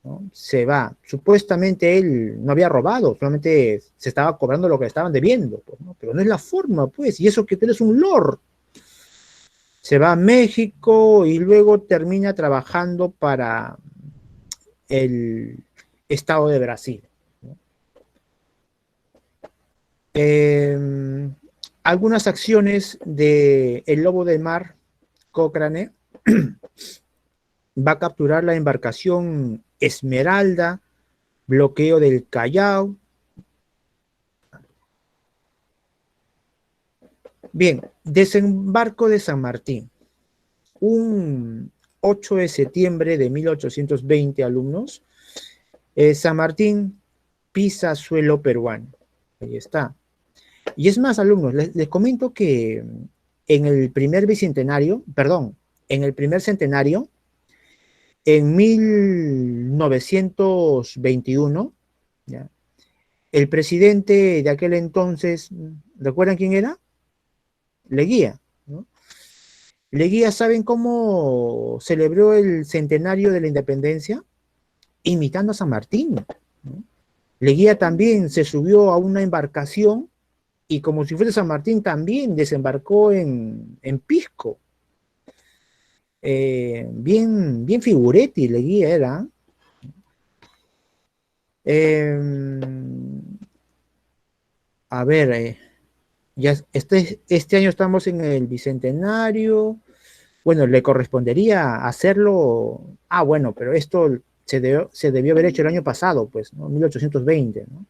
¿no? Se va. Supuestamente él no había robado, solamente se estaba cobrando lo que estaban debiendo, pues, ¿no? Pero no es la forma, pues, y eso que tú eres un lord. Se va a México y luego termina trabajando para el Estado de Brasil, ¿no? Algunas acciones de El Lobo del Mar, Cochrane, va a capturar la embarcación Esmeralda, bloqueo del Callao. Bien, desembarco de San Martín. Un 8 de septiembre de 1820, alumnos, San Martín pisa suelo peruano. Ahí está. Y es más, alumnos, les comento que en el primer bicentenario, perdón, en el primer centenario, en 1921, ¿ya?, el presidente de aquel entonces, ¿recuerdan quién era? Leguía, ¿no? Leguía, ¿saben cómo celebró el centenario de la independencia? Imitando a San Martín, ¿no? Leguía también se subió a una embarcación y como si fuese San Martín también desembarcó en Pisco. Bien figuretti Leguía era. A ver, ya este año estamos en el bicentenario. Bueno, le correspondería hacerlo. Ah, bueno, pero esto se debió haber hecho el año pasado, pues, ¿no? 1820, ¿no?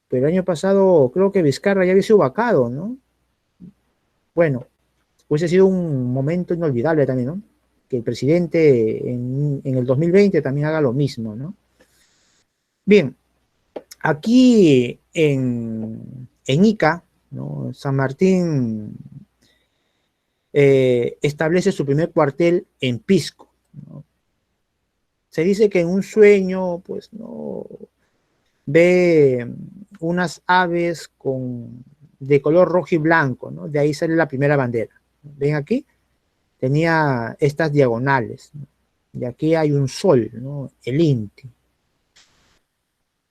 Pero el año pasado creo que Vizcarra ya había sido vacado, ¿no? Bueno, hubiese sido un momento inolvidable también, ¿no? Que el presidente en el 2020 también haga lo mismo, ¿no? Bien, aquí en Ica, ¿no?, San Martín establece su primer cuartel en Pisco, ¿no? Se dice que en un sueño, pues, no ve unas aves de color rojo y blanco, ¿no? De ahí sale la primera bandera. ¿Ven aquí? Tenía estas diagonales, ¿no? Y aquí hay un sol, ¿no? El Inti.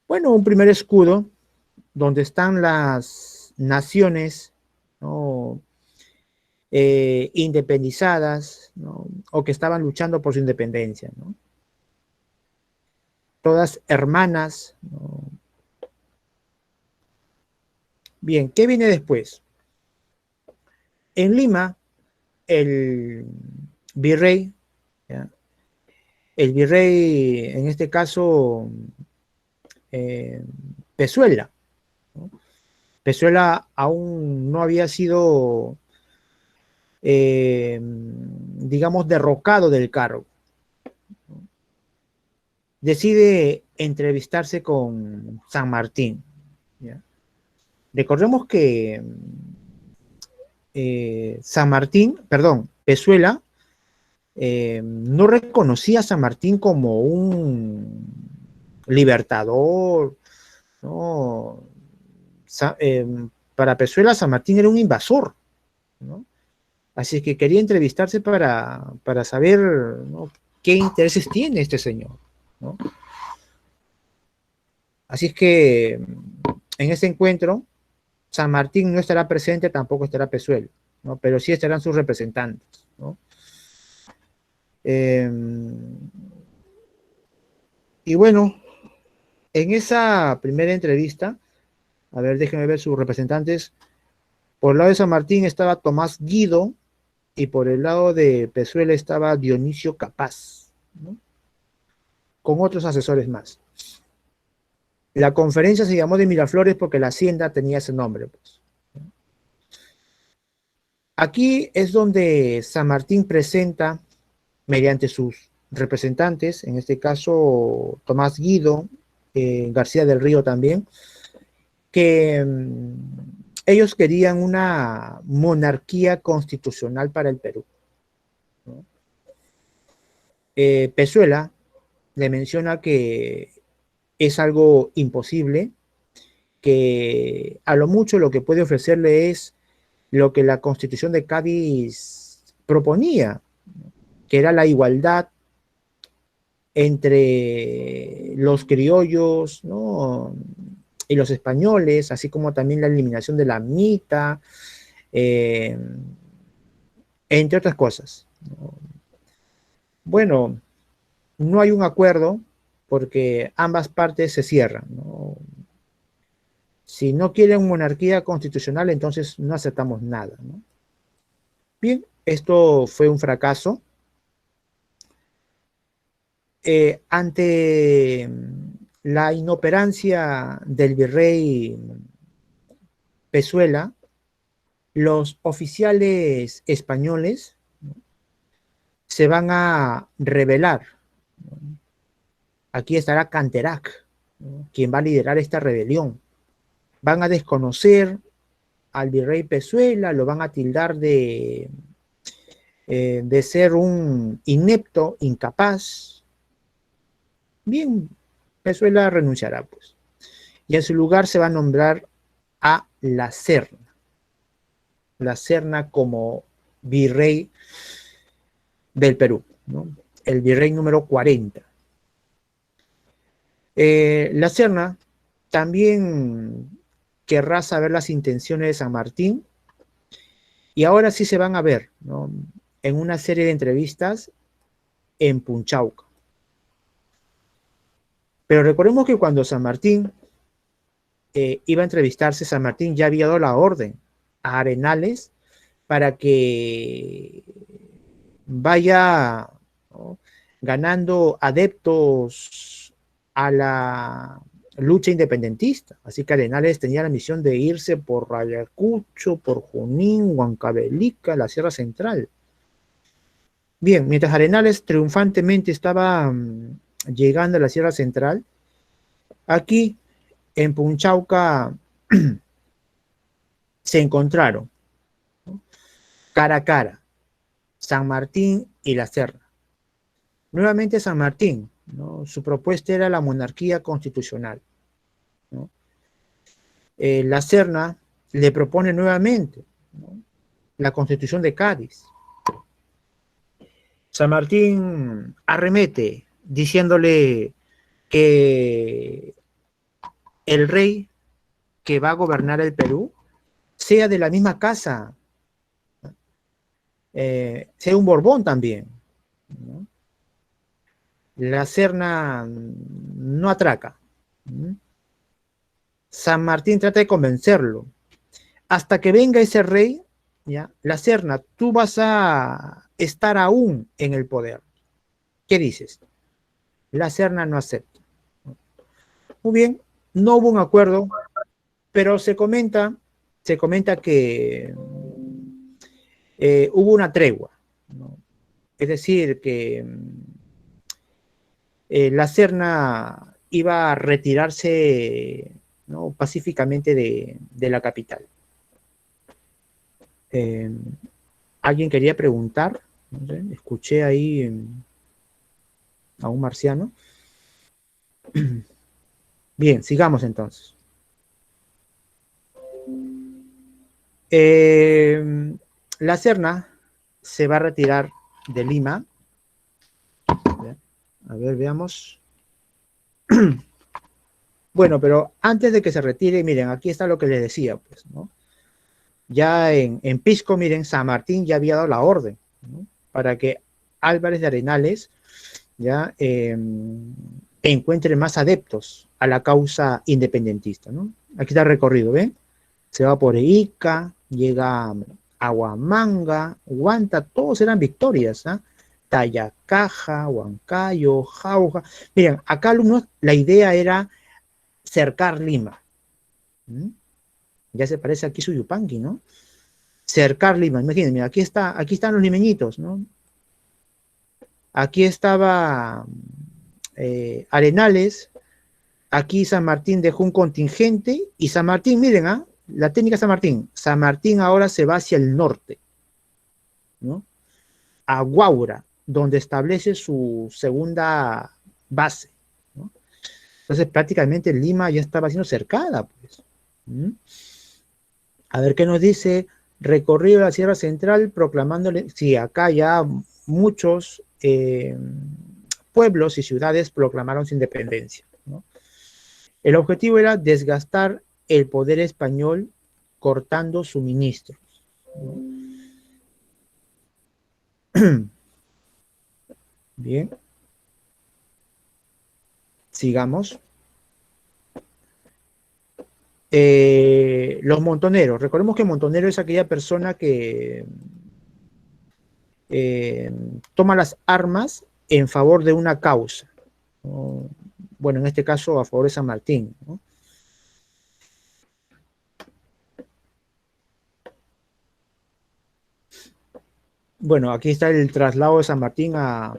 Bueno, un primer escudo donde están las naciones, ¿no? Independizadas, ¿no? O que estaban luchando por su independencia, ¿no? Todas hermanas, ¿no? Bien, ¿qué viene después? En Lima, el virrey, ¿ya? El virrey, en este caso, eh, Pezuela, ¿no? Pezuela aún no había sido, digamos, derrocado del cargo. Decide entrevistarse con San Martín, ¿ya? Recordemos que San Martín, perdón, Pezuela, no reconocía a San Martín como un libertador, ¿no? Sa para Pezuela, San Martín era un invasor, ¿no? Así que quería entrevistarse para saber, ¿no?, qué intereses tiene este señor, ¿no? Así es que en ese encuentro, San Martín no estará presente, tampoco estará Pezuela, ¿no? Pero sí estarán sus representantes, ¿no? Y bueno, en esa primera entrevista, a ver, déjenme ver sus representantes. Por el lado de San Martín estaba Tomás Guido y por el lado de Pezuela estaba Dionisio Capaz, ¿no?, con otros asesores más. La conferencia se llamó de Miraflores porque la hacienda tenía ese nombre, pues. Aquí es donde San Martín presenta, mediante sus representantes, en este caso Tomás Guido, García del Río también, que ellos querían una monarquía constitucional para el Perú, ¿no? Pezuela le menciona que es algo imposible, que a lo mucho lo que puede ofrecerle es lo que la Constitución de Cádiz proponía, que era la igualdad entre los criollos, ¿no?, y los españoles, así como también la eliminación de la mitad, entre otras cosas, ¿no? Bueno, no hay un acuerdo porque ambas partes se cierran, ¿no? Si no quieren monarquía constitucional, entonces no aceptamos nada, ¿no? Bien, esto fue un fracaso. Ante la inoperancia del virrey Pezuela, los oficiales españoles, ¿no?, se van a rebelar, ¿no? Aquí estará Canterac, ¿no?, quien va a liderar esta rebelión. Van a desconocer al virrey Pezuela, lo van a tildar de ser un inepto, incapaz. Bien, Pezuela renunciará, pues. Y en su lugar se va a nombrar a La Serna como virrey del Perú, ¿no?, el virrey número 40. La Serna también querrá saber las intenciones de San Martín y ahora sí se van a ver, ¿no?, en una serie de entrevistas en Punchauca. Pero recordemos que cuando San Martín iba a entrevistarse, San Martín ya había dado la orden a Arenales para que vaya, ¿no?, ganando adeptos a la lucha independentista. Así que Arenales tenía la misión de irse por Ayacucho, por Junín, Huancavelica, la Sierra Central. Bien, mientras Arenales triunfantemente estaba llegando a la Sierra Central, aquí en Punchauca se encontraron, ¿no?, cara a cara, San Martín y La Serna. Nuevamente San Martín, ¿no?, su propuesta era la monarquía constitucional. ¿no? La Serna le propone nuevamente, ¿no?, la Constitución de Cádiz. San Martín arremete diciéndole que el rey que va a gobernar el Perú sea de la misma casa, sea un Borbón también, ¿no? La Serna no atraca. San Martín trata de convencerlo. Hasta que venga ese rey, ¿ya?, la Serna, tú vas a estar aún en el poder. ¿Qué dices? La Serna no acepta. Muy bien, no hubo un acuerdo, pero se comenta que hubo una tregua, ¿no? Es decir, que la Serna iba a retirarse, ¿no?, pacíficamente de la capital. ¿Alguien quería preguntar? No sé, escuché ahí a un marciano. Bien, sigamos entonces. La Serna se va a retirar de Lima. A ver, veamos. Bueno, pero antes de que se retire, miren, aquí está lo que les decía, pues, ¿no? Ya en Pisco, miren, San Martín ya había dado la orden, ¿no?, para que Álvarez de Arenales ya encuentre más adeptos a la causa independentista, ¿no? Aquí está el recorrido, ¿ven? Se va por Ica, llega a Huamanga, Huanta, todos eran victorias, ¿ah? Tayacaja, Huancayo, Jauja. Miren, acá, alumnos, la idea era cercar Lima. Ya se parece aquí su Yupanqui, ¿no? Cercar Lima, imagínense, mira, aquí están los limeñitos, ¿no? Aquí estaba Arenales, aquí San Martín dejó un contingente, y San Martín, miren, ¿ah?, la técnica de San Martín ahora se va hacia el norte, ¿no?, a Guaura, donde establece su segunda base, ¿no? Entonces prácticamente Lima ya estaba siendo cercada, pues. A ver qué nos dice. Recorrido de la Sierra Central proclamándole, sí, acá ya muchos pueblos y ciudades proclamaron su independencia, ¿no? El objetivo era desgastar el poder español cortando suministros, ¿no? Bien, sigamos. Los montoneros. Recordemos que montonero es aquella persona que toma las armas en favor de una causa, ¿no? Bueno, en este caso a favor de San Martín, ¿no? Bueno, aquí está el traslado de San Martín a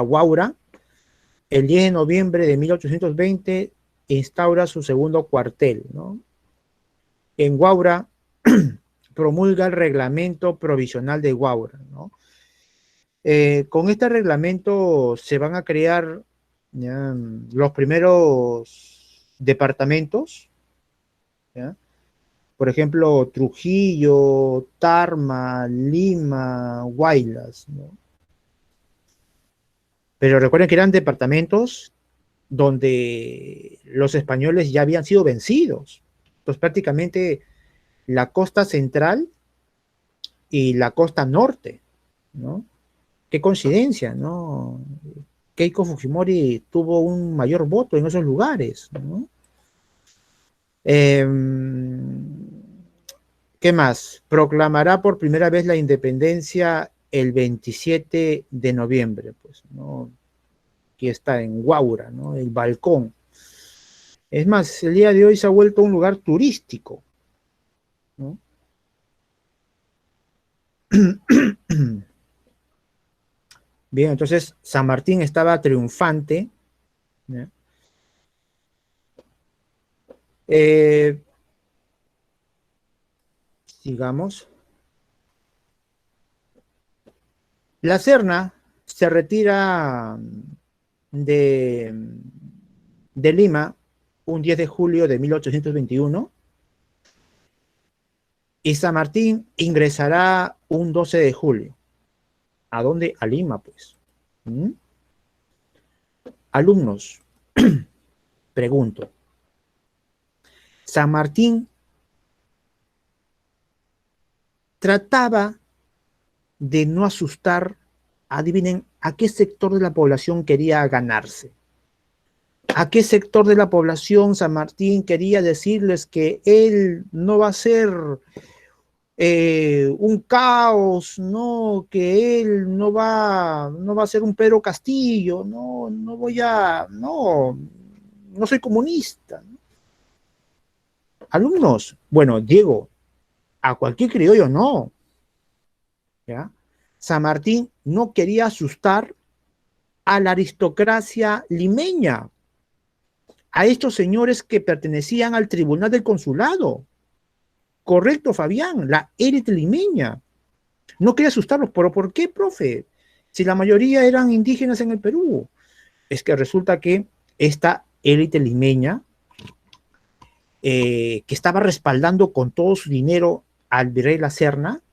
Guaura. El 10 de noviembre de 1820 instaura su segundo cuartel, ¿no? En Guaura promulga el reglamento provisional de Guaura, ¿no? Con este reglamento se van a crear ya los primeros departamentos, ¿ya? Por ejemplo, Trujillo, Tarma, Lima, Huaylas, ¿no? Pero recuerden que eran departamentos donde los españoles ya habían sido vencidos. Entonces prácticamente la costa central y la costa norte, ¿no? Qué coincidencia, ¿no? Keiko Fujimori tuvo un mayor voto en esos lugares, ¿no? ¿Qué más? Proclamará por primera vez la independencia el 27 de noviembre, pues, ¿no? Aquí está en Guaura, ¿no? El balcón. Es más, el día de hoy se ha vuelto un lugar turístico, ¿no? Bien, entonces San Martín estaba triunfante, ¿no? Eh, Sigamos. La Serna se retira de Lima un 10 de julio de 1821, y San Martín ingresará un 12 de julio. ¿A dónde? A Lima, pues. ¿Mm? Alumnos, pregunto, San Martín trataba de no asustar, adivinen, a qué sector de la población quería ganarse. ¿A qué sector de la población San Martín quería decirles que él no va a ser un caos, no, que él no va a ser un Pedro Castillo, no soy comunista? Alumnos, bueno, Diego, a cualquier criollo no, ¿ya? San Martín no quería asustar a la aristocracia limeña, a estos señores que pertenecían al tribunal del consulado. Correcto, Fabián, la élite limeña. No quería asustarlos, pero ¿por qué, profe? Si la mayoría eran indígenas en el Perú. Es que resulta que esta élite limeña, que estaba respaldando con todo su dinero al virrey La Serna,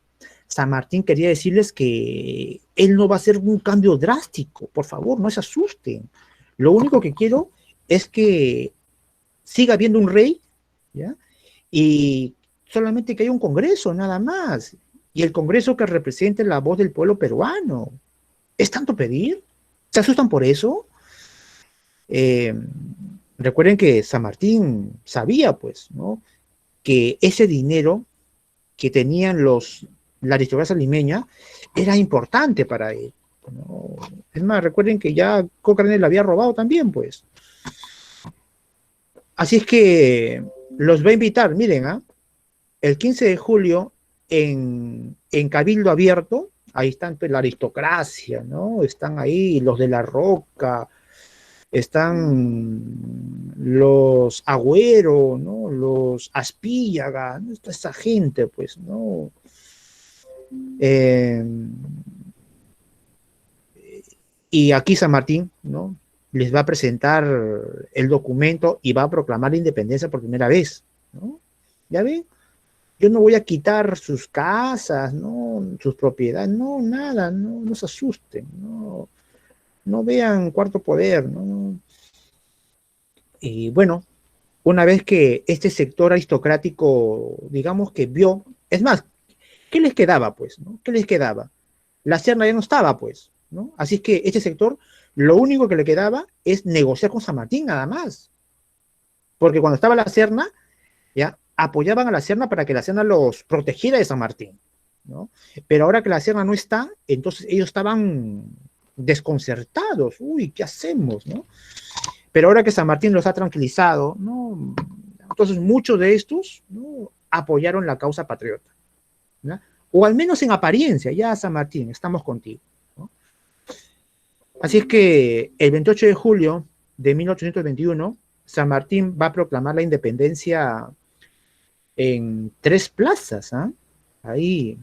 San Martín quería decirles que él no va a hacer un cambio drástico. Por favor, no se asusten. Lo único que quiero es que siga habiendo un rey, ¿ya? Y solamente que haya un congreso, nada más. Y el congreso que represente la voz del pueblo peruano. ¿Es tanto pedir? ¿Se asustan por eso? Eh, Recuerden que San Martín sabía, pues, ¿no?, que ese dinero que tenían la aristocracia limeña era importante para él, ¿no? Es más, recuerden que ya Cochrane le había robado también, pues. Así es que los va a invitar, miren, ¿ah? El 15 de julio en Cabildo Abierto, ahí están, pues, la aristocracia, ¿no? Están ahí los de La Roca, están los Agüero, ¿no?, los Aspíllaga, ¿no?, toda esa gente, pues, ¿no? Y aquí San Martín, ¿no?, les va a presentar el documento y va a proclamar la independencia por primera vez, ¿no? ¿Ya ven? Yo no voy a quitar sus casas, ¿no?, sus propiedades, no, nada, no se asusten, no vean Cuarto Poder, ¿no? Y bueno, una vez que este sector aristocrático, digamos que vio, es más, ¿qué les quedaba, pues, no? ¿Qué les quedaba? La Serna ya no estaba, pues, ¿no? Así es que este sector, lo único que le quedaba es negociar con San Martín, nada más. Porque cuando estaba la Serna, ya apoyaban a la Serna para que la Serna los protegiera de San Martín, ¿no? Pero ahora que la Serna no está, entonces ellos estaban desconcertados. Uy, ¿qué hacemos, no? Pero ahora que San Martín los ha tranquilizado, ¿no?, entonces muchos de estos, ¿no?, apoyaron la causa patriota, ¿no? O al menos en apariencia, ya San Martín, estamos contigo, ¿no? Así es que el 28 de julio de 1821, San Martín va a proclamar la independencia en 3 plazas, ¿eh? Ahí.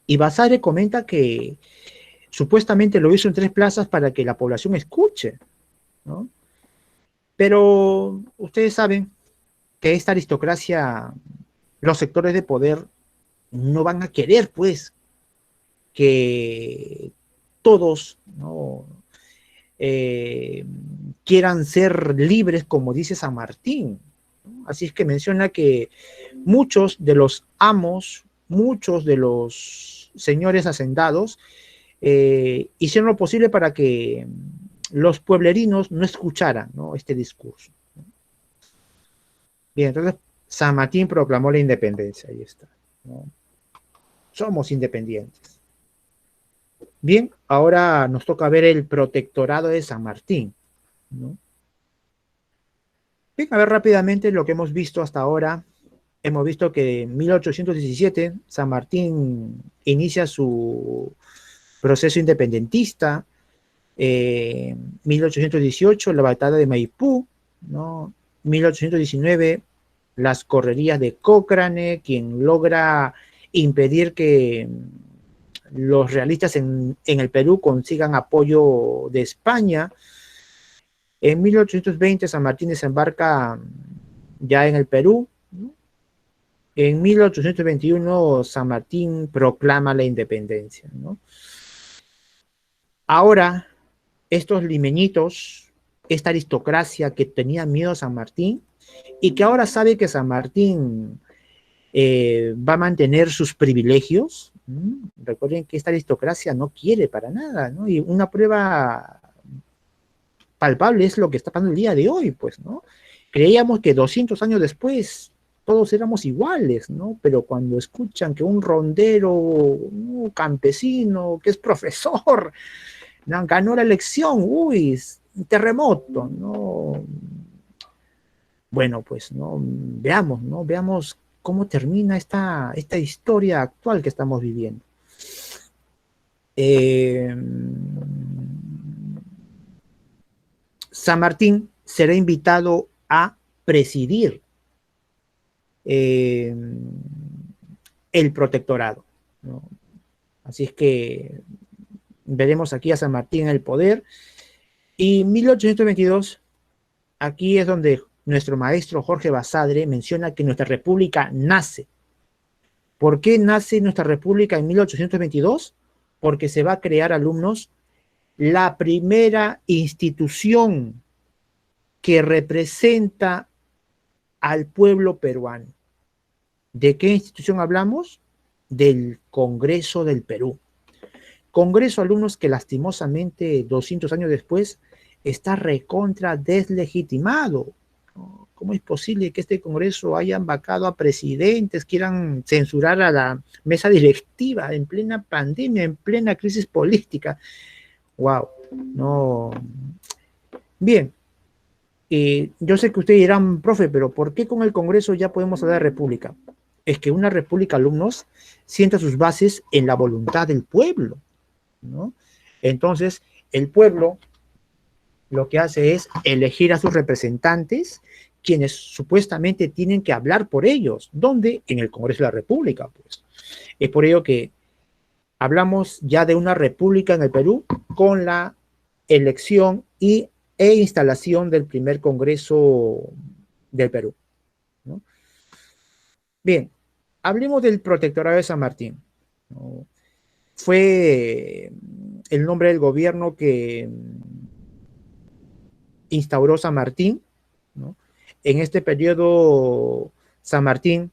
Y Basadre comenta que supuestamente lo hizo en 3 plazas para que la población escuche, ¿no? Pero ustedes saben que esta aristocracia, los sectores de poder, no van a querer, pues, que todos, ¿no?, quieran ser libres, como dice San Martín, ¿no? Así es que menciona que muchos de los amos, muchos de los señores hacendados, hicieron lo posible para que los pueblerinos no escucharan, ¿no?, este discurso. Bien, entonces San Martín proclamó la independencia, ahí está, ¿no? Somos independientes. Bien, ahora nos toca ver el protectorado de San Martín, ¿no? Bien, a ver rápidamente lo que hemos visto hasta ahora. Hemos visto que en 1817 San Martín inicia su proceso independentista. 1818 la batalla de Maipú, ¿no? 1819 las correrías de Cochrane, quien logra impedir que los realistas en el Perú consigan apoyo de España. En 1820 San Martín desembarca ya en el Perú, ¿no? En 1821 San Martín proclama la independencia, ¿no? Ahora, estos limeñitos, esta aristocracia que tenía miedo a San Martín y que ahora sabe que San Martín va a mantener sus privilegios. Recuerden que esta aristocracia no quiere para nada, ¿no? Y una prueba palpable es lo que está pasando el día de hoy, pues, ¿no? Creíamos que 200 años después todos éramos iguales, ¿no? Pero cuando escuchan que un rondero, un campesino, que es profesor, ¿no?, ganó la elección, uy, terremoto, ¿no? Bueno, pues, ¿no? Veamos, ¿no? Veamos cómo termina esta historia actual que estamos viviendo. San Martín será invitado a presidir el protectorado, ¿no? Así es que veremos aquí a San Martín en el poder. Y 1822, aquí es donde nuestro maestro Jorge Basadre menciona que nuestra república nace. ¿Por qué nace nuestra república en 1822? Porque se va a crear, alumnos, la primera institución que representa al pueblo peruano. ¿De qué institución hablamos? Del Congreso del Perú. Congreso, alumnos, que lastimosamente 200 años después está recontra deslegitimado. ¿Cómo es posible que este Congreso hayan vacado a presidentes, quieran censurar a la mesa directiva en plena pandemia, en plena crisis política? Wow, no. Bien, yo sé que ustedes dirán, profe, pero ¿por qué con el Congreso ya podemos hablar de república? Es que una república, alumnos, sienta sus bases en la voluntad del pueblo, ¿no? Entonces, el pueblo lo que hace es elegir a sus representantes, quienes supuestamente tienen que hablar por ellos. ¿Dónde? En el Congreso de la República, pues. Es por ello que hablamos ya de una república en el Perú con la elección e instalación del primer Congreso del Perú, ¿no? Bien, hablemos del Protectorado de San Martín, ¿no? Fue el nombre del gobierno que instauró San Martín, ¿no? En este periodo, San Martín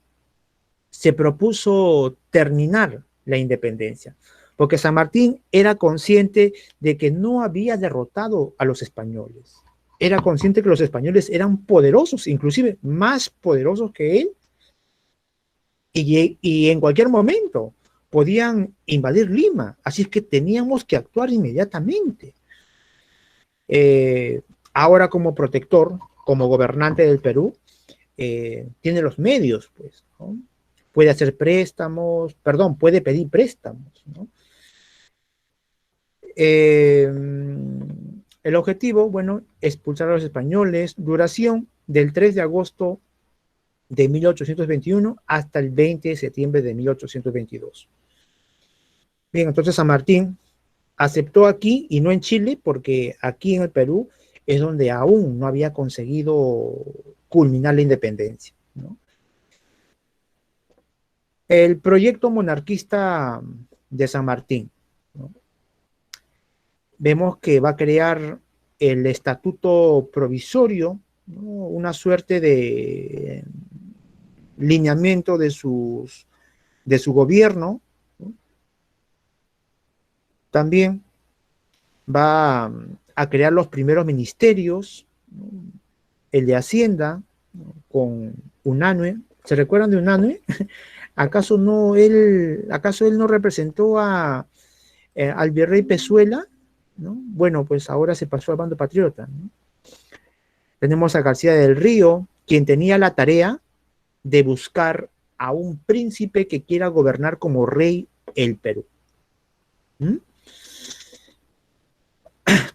se propuso terminar la independencia, porque San Martín era consciente de que no había derrotado a los españoles. Era consciente que los españoles eran poderosos, inclusive más poderosos que él, y en cualquier momento podían invadir Lima. Así es que teníamos que actuar inmediatamente. Ahora, como protector, como gobernante del Perú, tiene los medios, pues, ¿no? Puede hacer préstamos, perdón, puede pedir préstamos, ¿no? El objetivo, bueno, expulsar a los españoles, duración del 3 de agosto de 1821 hasta el 20 de septiembre de 1822. Bien, entonces San Martín aceptó aquí y no en Chile, porque aquí en el Perú es donde aún no había conseguido culminar la independencia, ¿no? El proyecto monarquista de San Martín, ¿no? Vemos que va a crear el estatuto provisorio, ¿no? Una suerte de lineamiento de su gobierno, ¿no? También va a crear los primeros ministerios, ¿no? El de Hacienda, ¿no?, con Unanue. ¿Se recuerdan de Unanue? ¿Acaso él no representó al virrey Pezuela, ¿no? Bueno, pues ahora se pasó al bando patriota, ¿no? Tenemos a García del Río, quien tenía la tarea de buscar a un príncipe que quiera gobernar como rey el Perú. ¿Mm?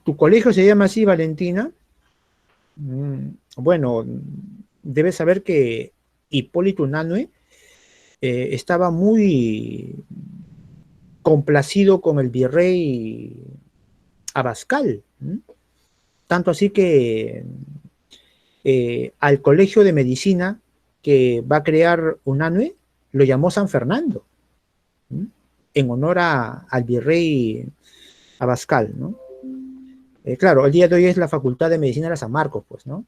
¿Tu colegio se llama así, Valentina? Bueno, debes saber que Hipólito Unanue estaba muy complacido con el virrey Abascal. Tanto así que al Colegio de Medicina que va a crear UNANUE lo llamó San Fernando, ¿sí? En honor al virrey Abascal, ¿no? Claro, el día de hoy es la Facultad de Medicina de San Marcos, pues, ¿no?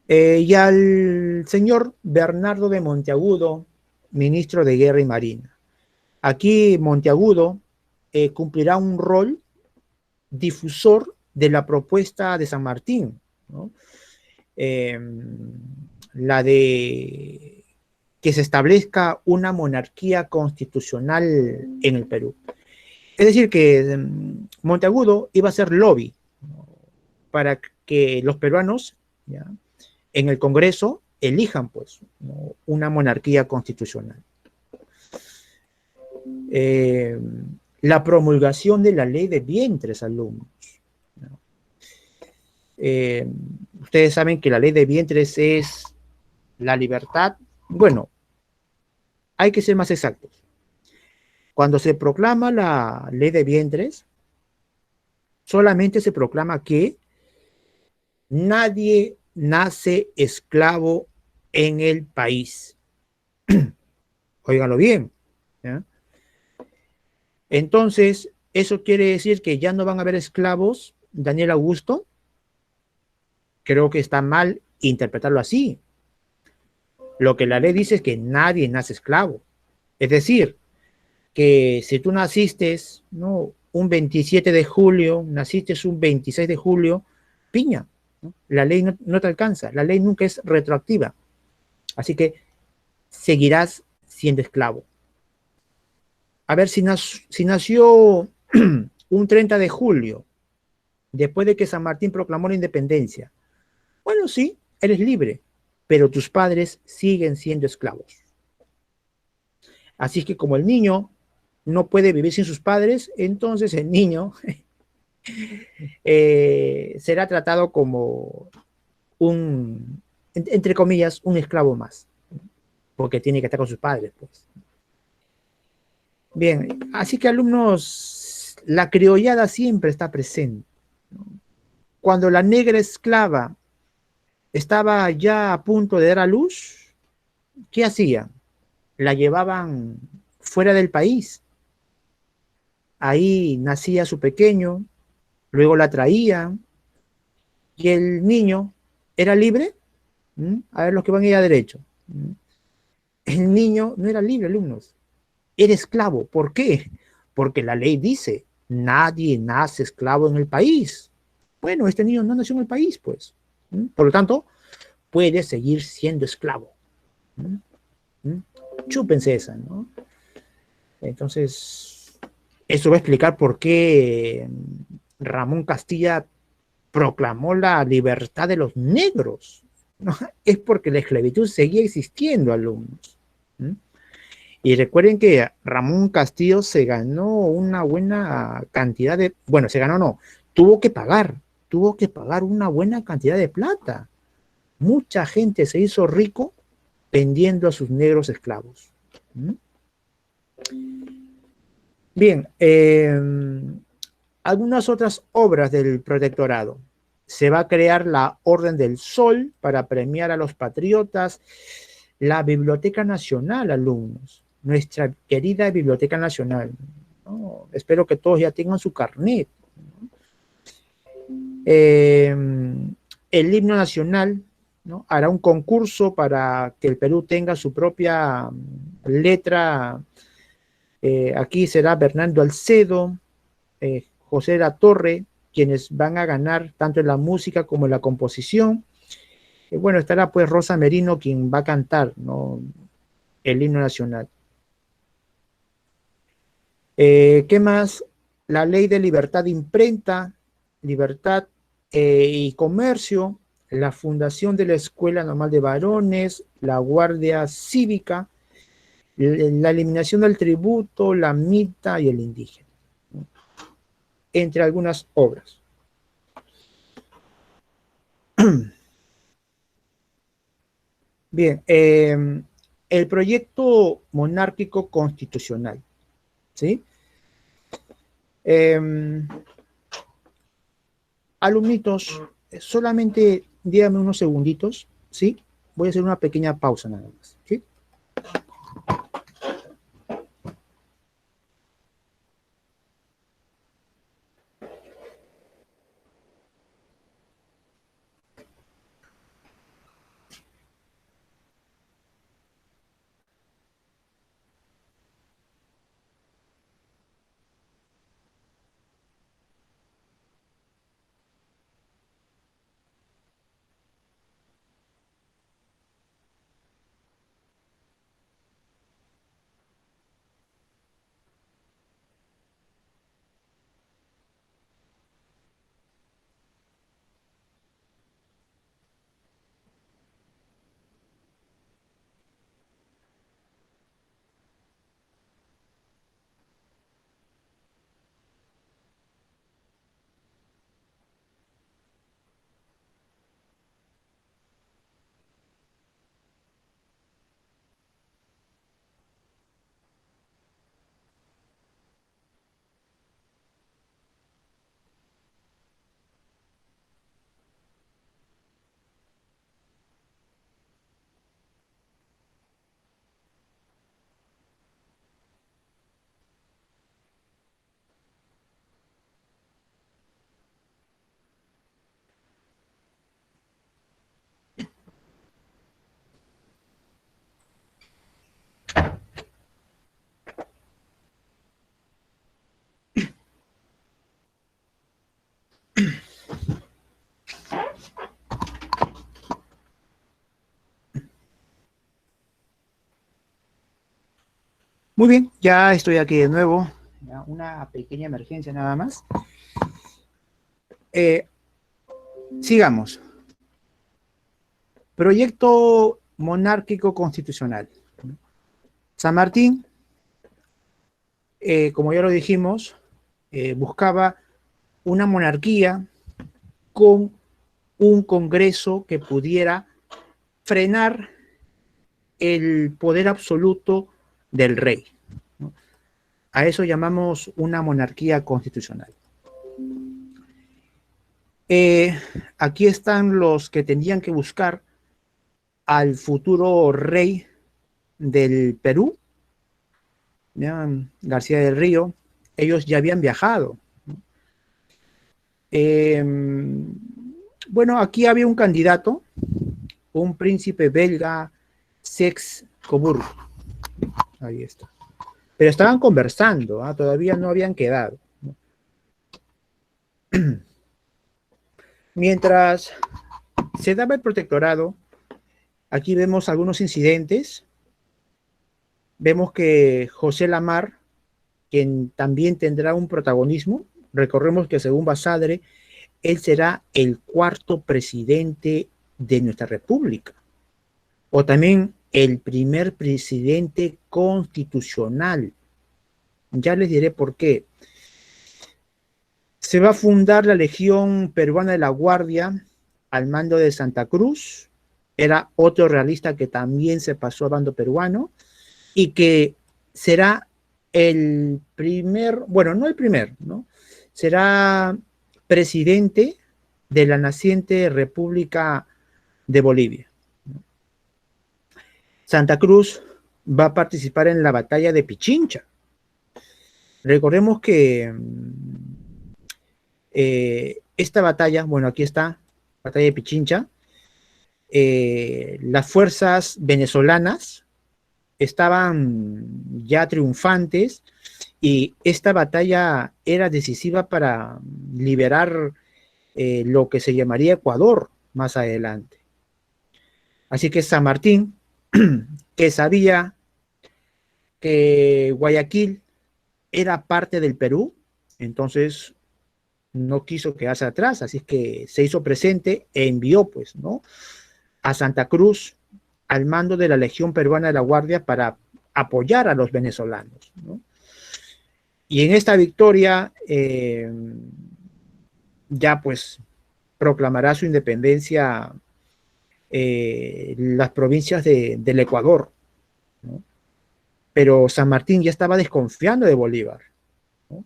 Y al señor Bernardo de Monteagudo, ministro de Guerra y Marina. Aquí Monteagudo cumplirá un rol difusor de la propuesta de San Martín, ¿no? La de que se establezca una monarquía constitucional en el Perú. Es decir, que Monteagudo iba a hacer lobby, ¿no?, para que los peruanos, ¿ya?, en el Congreso elijan, pues, ¿no?, una monarquía constitucional. La promulgación de la ley de vientres, alumnos, ¿no? Ustedes saben que la ley de vientres es la libertad. Bueno, hay que ser más exactos. Cuando se proclama la ley de vientres, solamente se proclama que nadie nace esclavo en el país. Óiganlo bien, ¿ya? Entonces, ¿eso quiere decir que ya no van a haber esclavos, Daniel Augusto? Creo que está mal interpretarlo así. Lo que la ley dice es que nadie nace esclavo. Es decir, que si tú naciste, ¿no?, un 27 de julio, naciste un 26 de julio, piña, ¿no? La ley no te alcanza, la ley nunca es retroactiva. Así que seguirás siendo esclavo. A ver, si nació un 30 de julio, después de que San Martín proclamó la independencia, bueno, sí, eres libre, pero tus padres siguen siendo esclavos. Así que como el niño no puede vivir sin sus padres, entonces el niño será tratado como entre comillas, un esclavo más, porque tiene que estar con sus padres, pues. Bien, así que alumnos, la criollada siempre está presente. Cuando la negra esclava estaba ya a punto de dar a luz, ¿qué hacían? La llevaban fuera del país. Ahí nacía su pequeño, luego la traían, y el niño era libre. A ver, los que van a ir a derecho. El niño no era libre, alumnos. Era esclavo. ¿Por qué? Porque la ley dice, nadie nace esclavo en el país. Bueno, este niño no nació en el país, pues. Por lo tanto, puede seguir siendo esclavo. Chúpense esa, ¿no? Entonces, eso va a explicar por qué Ramón Castilla proclamó la libertad de los negros, ¿no? Es porque la esclavitud seguía existiendo, alumnos. Y recuerden que Ramón Castillo se ganó una buena cantidad de, bueno, se ganó no, tuvo que pagar una buena cantidad de plata. Mucha gente se hizo rico vendiendo a sus negros esclavos. Bien, algunas otras obras del protectorado. Se va a crear la Orden del Sol para premiar a los patriotas. La Biblioteca Nacional, alumnos. Nuestra querida Biblioteca Nacional, ¿no? Espero que todos ya tengan su carnet, ¿no? El himno nacional, ¿no?, hará un concurso para que el Perú tenga su propia letra. Aquí será Bernardo Alcedo, José de la Torre, quienes van a ganar tanto en la música como en la composición. Bueno, estará pues Rosa Merino, quien va a cantar, ¿no?, el himno nacional. ¿Qué más? La ley de libertad de imprenta, libertad y comercio, la fundación de la Escuela Normal de Varones, la Guardia Cívica, la eliminación del tributo, la mita y el indígena, entre algunas obras. Bien, el proyecto monárquico constitucional, ¿sí? Alumnitos, solamente díganme unos segunditos, ¿sí? Voy a hacer una pequeña pausa nada más, ¿sí? Muy bien, ya estoy aquí de nuevo. Ya, una pequeña emergencia nada más. Eh, Sigamos. Proyecto monárquico constitucional. San Martín, como ya lo dijimos, buscaba una monarquía con un Congreso que pudiera frenar el poder absoluto del rey, ¿no? A eso llamamos una monarquía constitucional. Eh, Aquí están los que tenían que buscar al futuro rey del Perú, ¿ya? García del Río. Ellos ya habían viajado. Eh, bueno, aquí había un candidato, un príncipe belga, Sex Coburg. Ahí está. Pero estaban conversando, ¿eh? Todavía no habían quedado. Mientras se daba el protectorado, aquí vemos algunos incidentes. Vemos que José Lamar, quien también tendrá un protagonismo, recordemos que según Basadre, él será el cuarto presidente de nuestra república, o también el primer presidente constitucional. Ya les diré por qué. Se va a fundar la Legión Peruana de la Guardia al mando de Santa Cruz. Era otro realista que también se pasó al bando peruano y que será el primer, bueno, no el primer, ¿no? Será presidente de la naciente República de Bolivia. Santa Cruz va a participar en la batalla de Pichincha. Recordemos que esta batalla, bueno, aquí está, batalla de Pichincha, las fuerzas venezolanas estaban ya triunfantes y esta batalla era decisiva para liberar lo que se llamaría Ecuador más adelante. Así que San Martín, que sabía que Guayaquil era parte del Perú, entonces no quiso quedarse atrás, así es que se hizo presente e envió, pues, ¿no?, a Santa Cruz al mando de la Legión Peruana de la Guardia para apoyar a los venezolanos, ¿no? Y en esta victoria ya pues proclamará su independencia las provincias del Ecuador, ¿no? Pero San Martín ya estaba desconfiando de Bolívar, ¿no?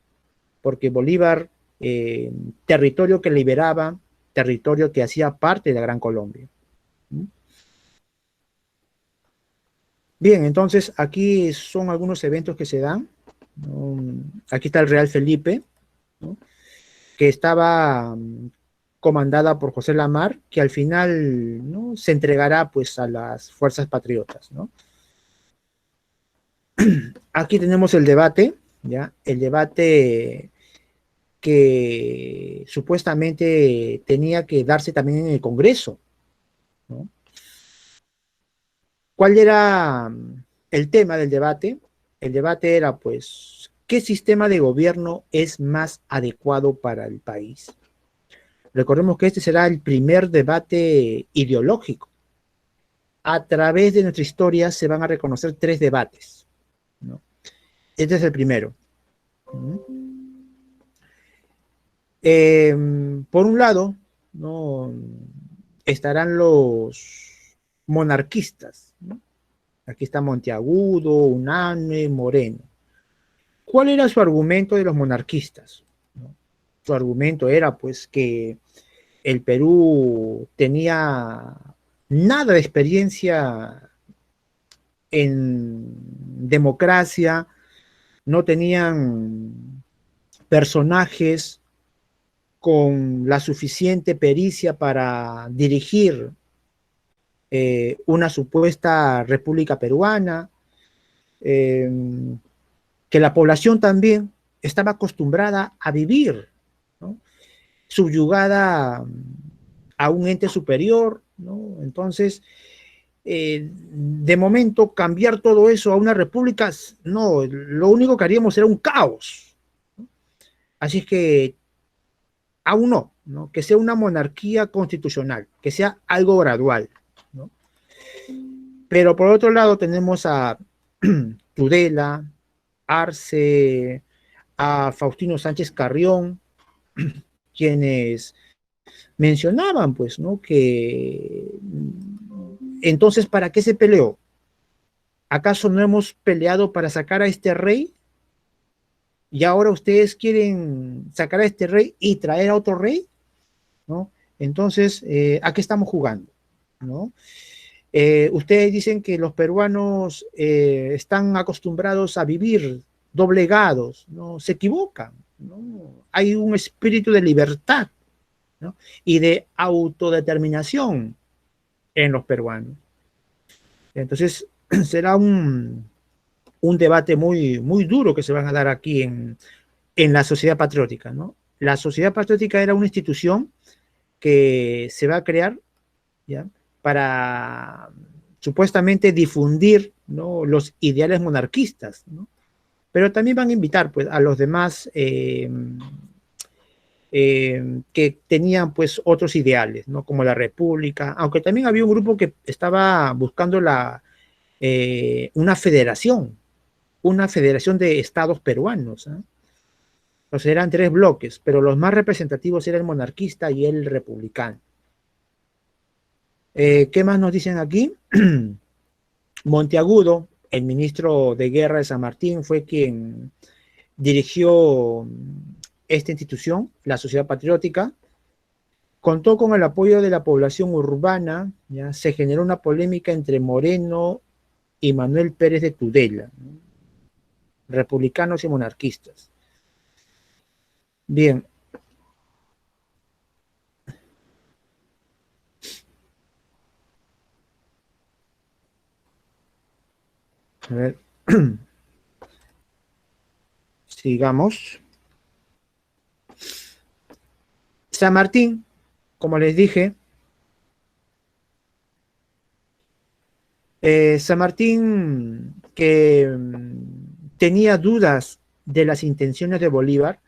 Porque Bolívar territorio que liberaba, territorio que hacía parte de la Gran Colombia. Bien, entonces aquí son algunos eventos que se dan. Aquí está el Real Felipe, ¿no? Que estaba comandada por José Lamar, que al final, ¿no?, se entregará pues a las fuerzas patriotas, ¿no? Aquí tenemos el debate, ¿ya? El debate que supuestamente tenía que darse también en el Congreso, ¿no? ¿Cuál era el tema del debate? El debate era, pues, ¿qué sistema de gobierno es más adecuado para el país? Recordemos que este será el primer debate ideológico. A través de nuestra historia se van a reconocer tres debates, ¿no? Este es el primero. Por un lado, ¿no?, estarán los monarquistas, ¿no? Aquí está Monteagudo, Unanue, Moreno. ¿Cuál era su argumento de los monarquistas? ¿No? Su argumento era pues que el Perú tenía nada de experiencia en democracia, no tenían personajes con la suficiente pericia para dirigir una supuesta república peruana, eh, que la población también estaba acostumbrada a vivir, ¿no?, subyugada a un ente superior, ¿no? Entonces, de momento, cambiar todo eso a una república, no, lo único que haríamos era un caos. Así es que, aún no, ¿no?, que sea una monarquía constitucional, que sea algo gradual, ¿no? Pero por otro lado tenemos a Tudela, Arce, a Faustino Sánchez Carrión, quienes mencionaban, pues, ¿no?, que entonces, ¿para qué se peleó? ¿Acaso no hemos peleado para sacar a este rey? Y ahora ustedes quieren sacar a este rey y traer a otro rey, ¿no? Entonces, ¿a qué estamos jugando? ¿No? Ustedes dicen que los peruanos están acostumbrados a vivir doblegados, ¿no? Se equivocan, ¿no? Hay un espíritu de libertad, ¿no?, y de autodeterminación en los peruanos. Entonces, será un debate muy, muy duro que se van a dar aquí en la sociedad patriótica, ¿no? La sociedad patriótica era una institución que se va a crear, ¿ya?, para supuestamente difundir, ¿no?, los ideales monarquistas, ¿no? Pero también van a invitar pues a los demás que tenían pues otros ideales, ¿no?, como la república, aunque también había un grupo que estaba buscando una federación de estados peruanos, ¿eh? Entonces eran tres bloques, pero los más representativos eran el monarquista y el republicano. ¿Qué más nos dicen aquí? Monteagudo, el ministro de Guerra de San Martín, fue quien dirigió esta institución, la Sociedad Patriótica. Contó con el apoyo de la población urbana, ¿ya? Se generó una polémica entre Moreno y Manuel Pérez de Tudela, ¿no?, republicanos y monarquistas. Bien. A ver. Sigamos. San Martín, como les dije, San Martín, que tenía dudas de las intenciones de Bolívar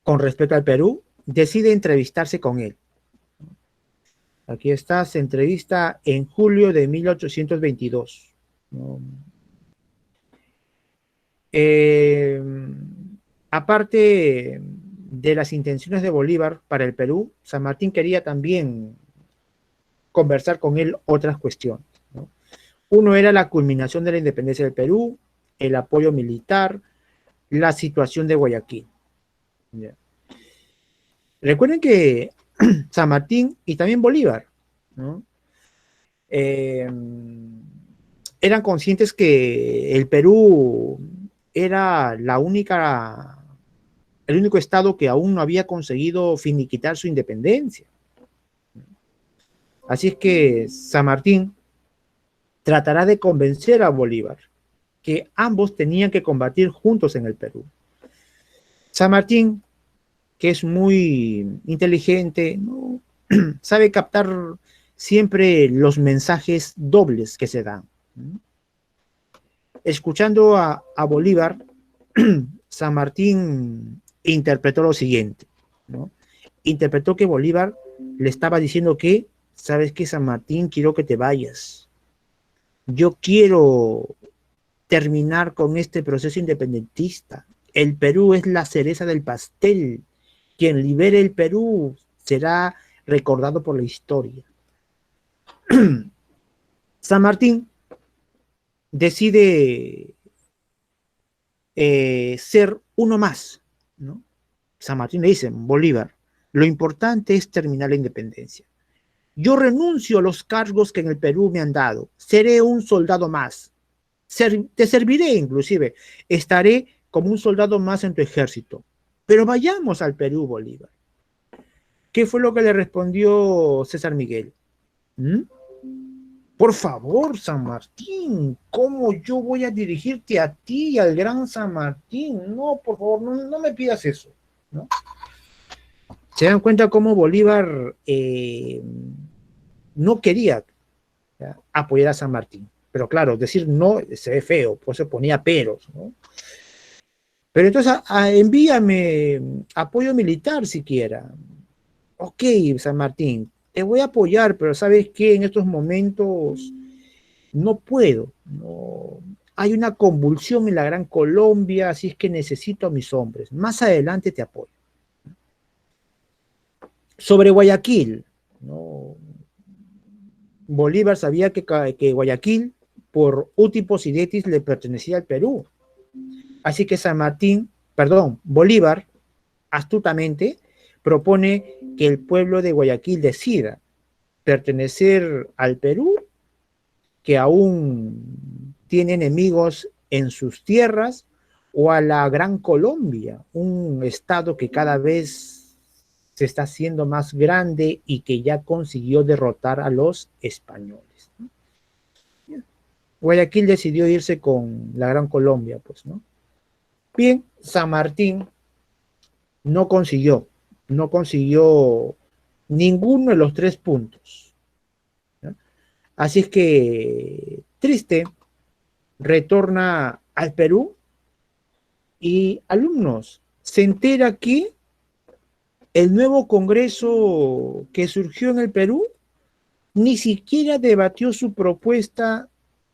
con respecto al Perú, decide entrevistarse con él. Aquí está, se entrevista en julio de 1822. Aparte de las intenciones de Bolívar para el Perú, San Martín quería también conversar con él otras cuestiones, ¿no? Uno era la culminación de la independencia del Perú, el apoyo militar, la situación de Guayaquil. Ya. Recuerden que San Martín y también Bolívar, ¿no? Eh, eran conscientes que el Perú era el único estado que aún no había conseguido finiquitar su independencia. Así es que San Martín tratará de convencer a Bolívar que ambos tenían que combatir juntos en el Perú. San Martín, que es muy inteligente, ¿no? Sabe captar siempre los mensajes dobles que se dan. Escuchando a Bolívar, San Martín interpretó lo siguiente, ¿no? Interpretó que Bolívar le estaba diciendo que, ¿sabes qué, San Martín? Quiero que te vayas. Yo quiero terminar con este proceso independentista. El Perú es la cereza del pastel. Quien libere el Perú será recordado por la historia. San Martín decide ser uno más, ¿no? San Martín le dice, Bolívar, lo importante es terminar la independencia. Yo renuncio a los cargos que en el Perú me han dado. Seré un soldado más. Te serviré inclusive. Estaré como un soldado más en tu ejército. Pero vayamos al Perú, Bolívar. ¿Qué fue lo que le respondió César Miguel? ¿Mm? Por favor, San Martín, ¿cómo yo voy a dirigirte a ti, al gran San Martín? No, por favor, no me pidas eso, ¿no? Se dan cuenta cómo Bolívar no quería, ¿ya?, apoyar a San Martín. Pero claro, decir no se ve feo, pues se ponía peros, ¿no? Pero entonces envíame apoyo militar siquiera. Ok, San Martín, te voy a apoyar, pero ¿sabes qué? En estos momentos no puedo. No, hay una convulsión en la Gran Colombia, así es que necesito a mis hombres. Más adelante te apoyo. Sobre Guayaquil, ¿no? Bolívar sabía que Guayaquil, por Uti Posidetis, le pertenecía al Perú. Así que Bolívar, astutamente, propone que el pueblo de Guayaquil decida pertenecer al Perú, que aún tiene enemigos en sus tierras, o a la Gran Colombia, un estado que cada vez se está haciendo más grande y que ya consiguió derrotar a los españoles. Guayaquil decidió irse con la Gran Colombia, pues, ¿no? Bien, San Martín no consiguió ninguno de los 3 puntos, ¿no? Así es que, triste, retorna al Perú y, alumnos, se entera que el nuevo Congreso que surgió en el Perú ni siquiera debatió su propuesta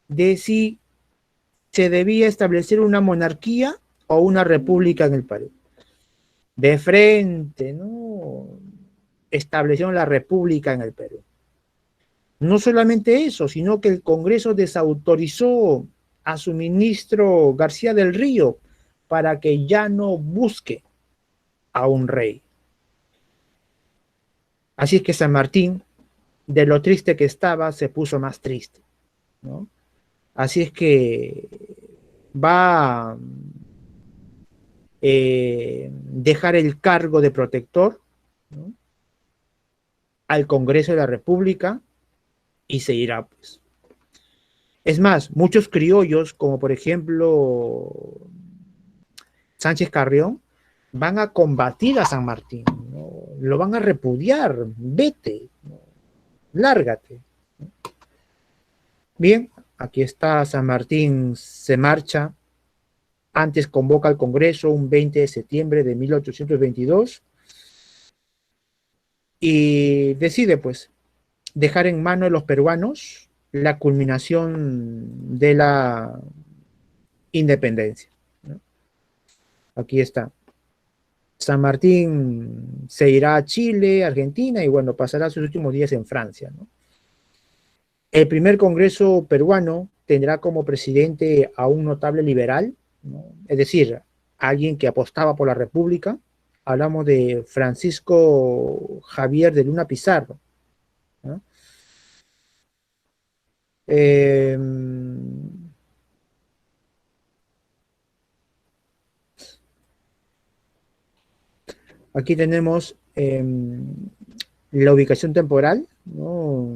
de si se debía establecer una monarquía o una república en el Perú. De frente, ¿no?, establecieron la república en el Perú. No solamente eso, sino que el Congreso desautorizó a su ministro García del Río para que ya no busque a un rey. Así es que San Martín, de lo triste que estaba, se puso más triste, ¿no? Así es que va a dejar el cargo de protector, ¿no?, al Congreso de la República y se irá, pues. Es más, muchos criollos, como por ejemplo Sánchez Carrión, van a combatir a San Martín, ¿no?, lo van a repudiar, vete, ¿no?, lárgate. Bien, aquí está San Martín, se marcha, antes convoca al Congreso un 20 de septiembre de 1822 y decide, pues, dejar en manos de los peruanos la culminación de la independencia, ¿no? Aquí está. San Martín se irá a Chile, Argentina y bueno, pasará sus últimos días en Francia, ¿no? El primer Congreso peruano tendrá como presidente a un notable liberal, ¿no?, es decir, alguien que apostaba por la República, hablamos de Francisco Javier de Luna Pizarro, ¿no? Eh, Aquí tenemos la ubicación temporal, ¿no?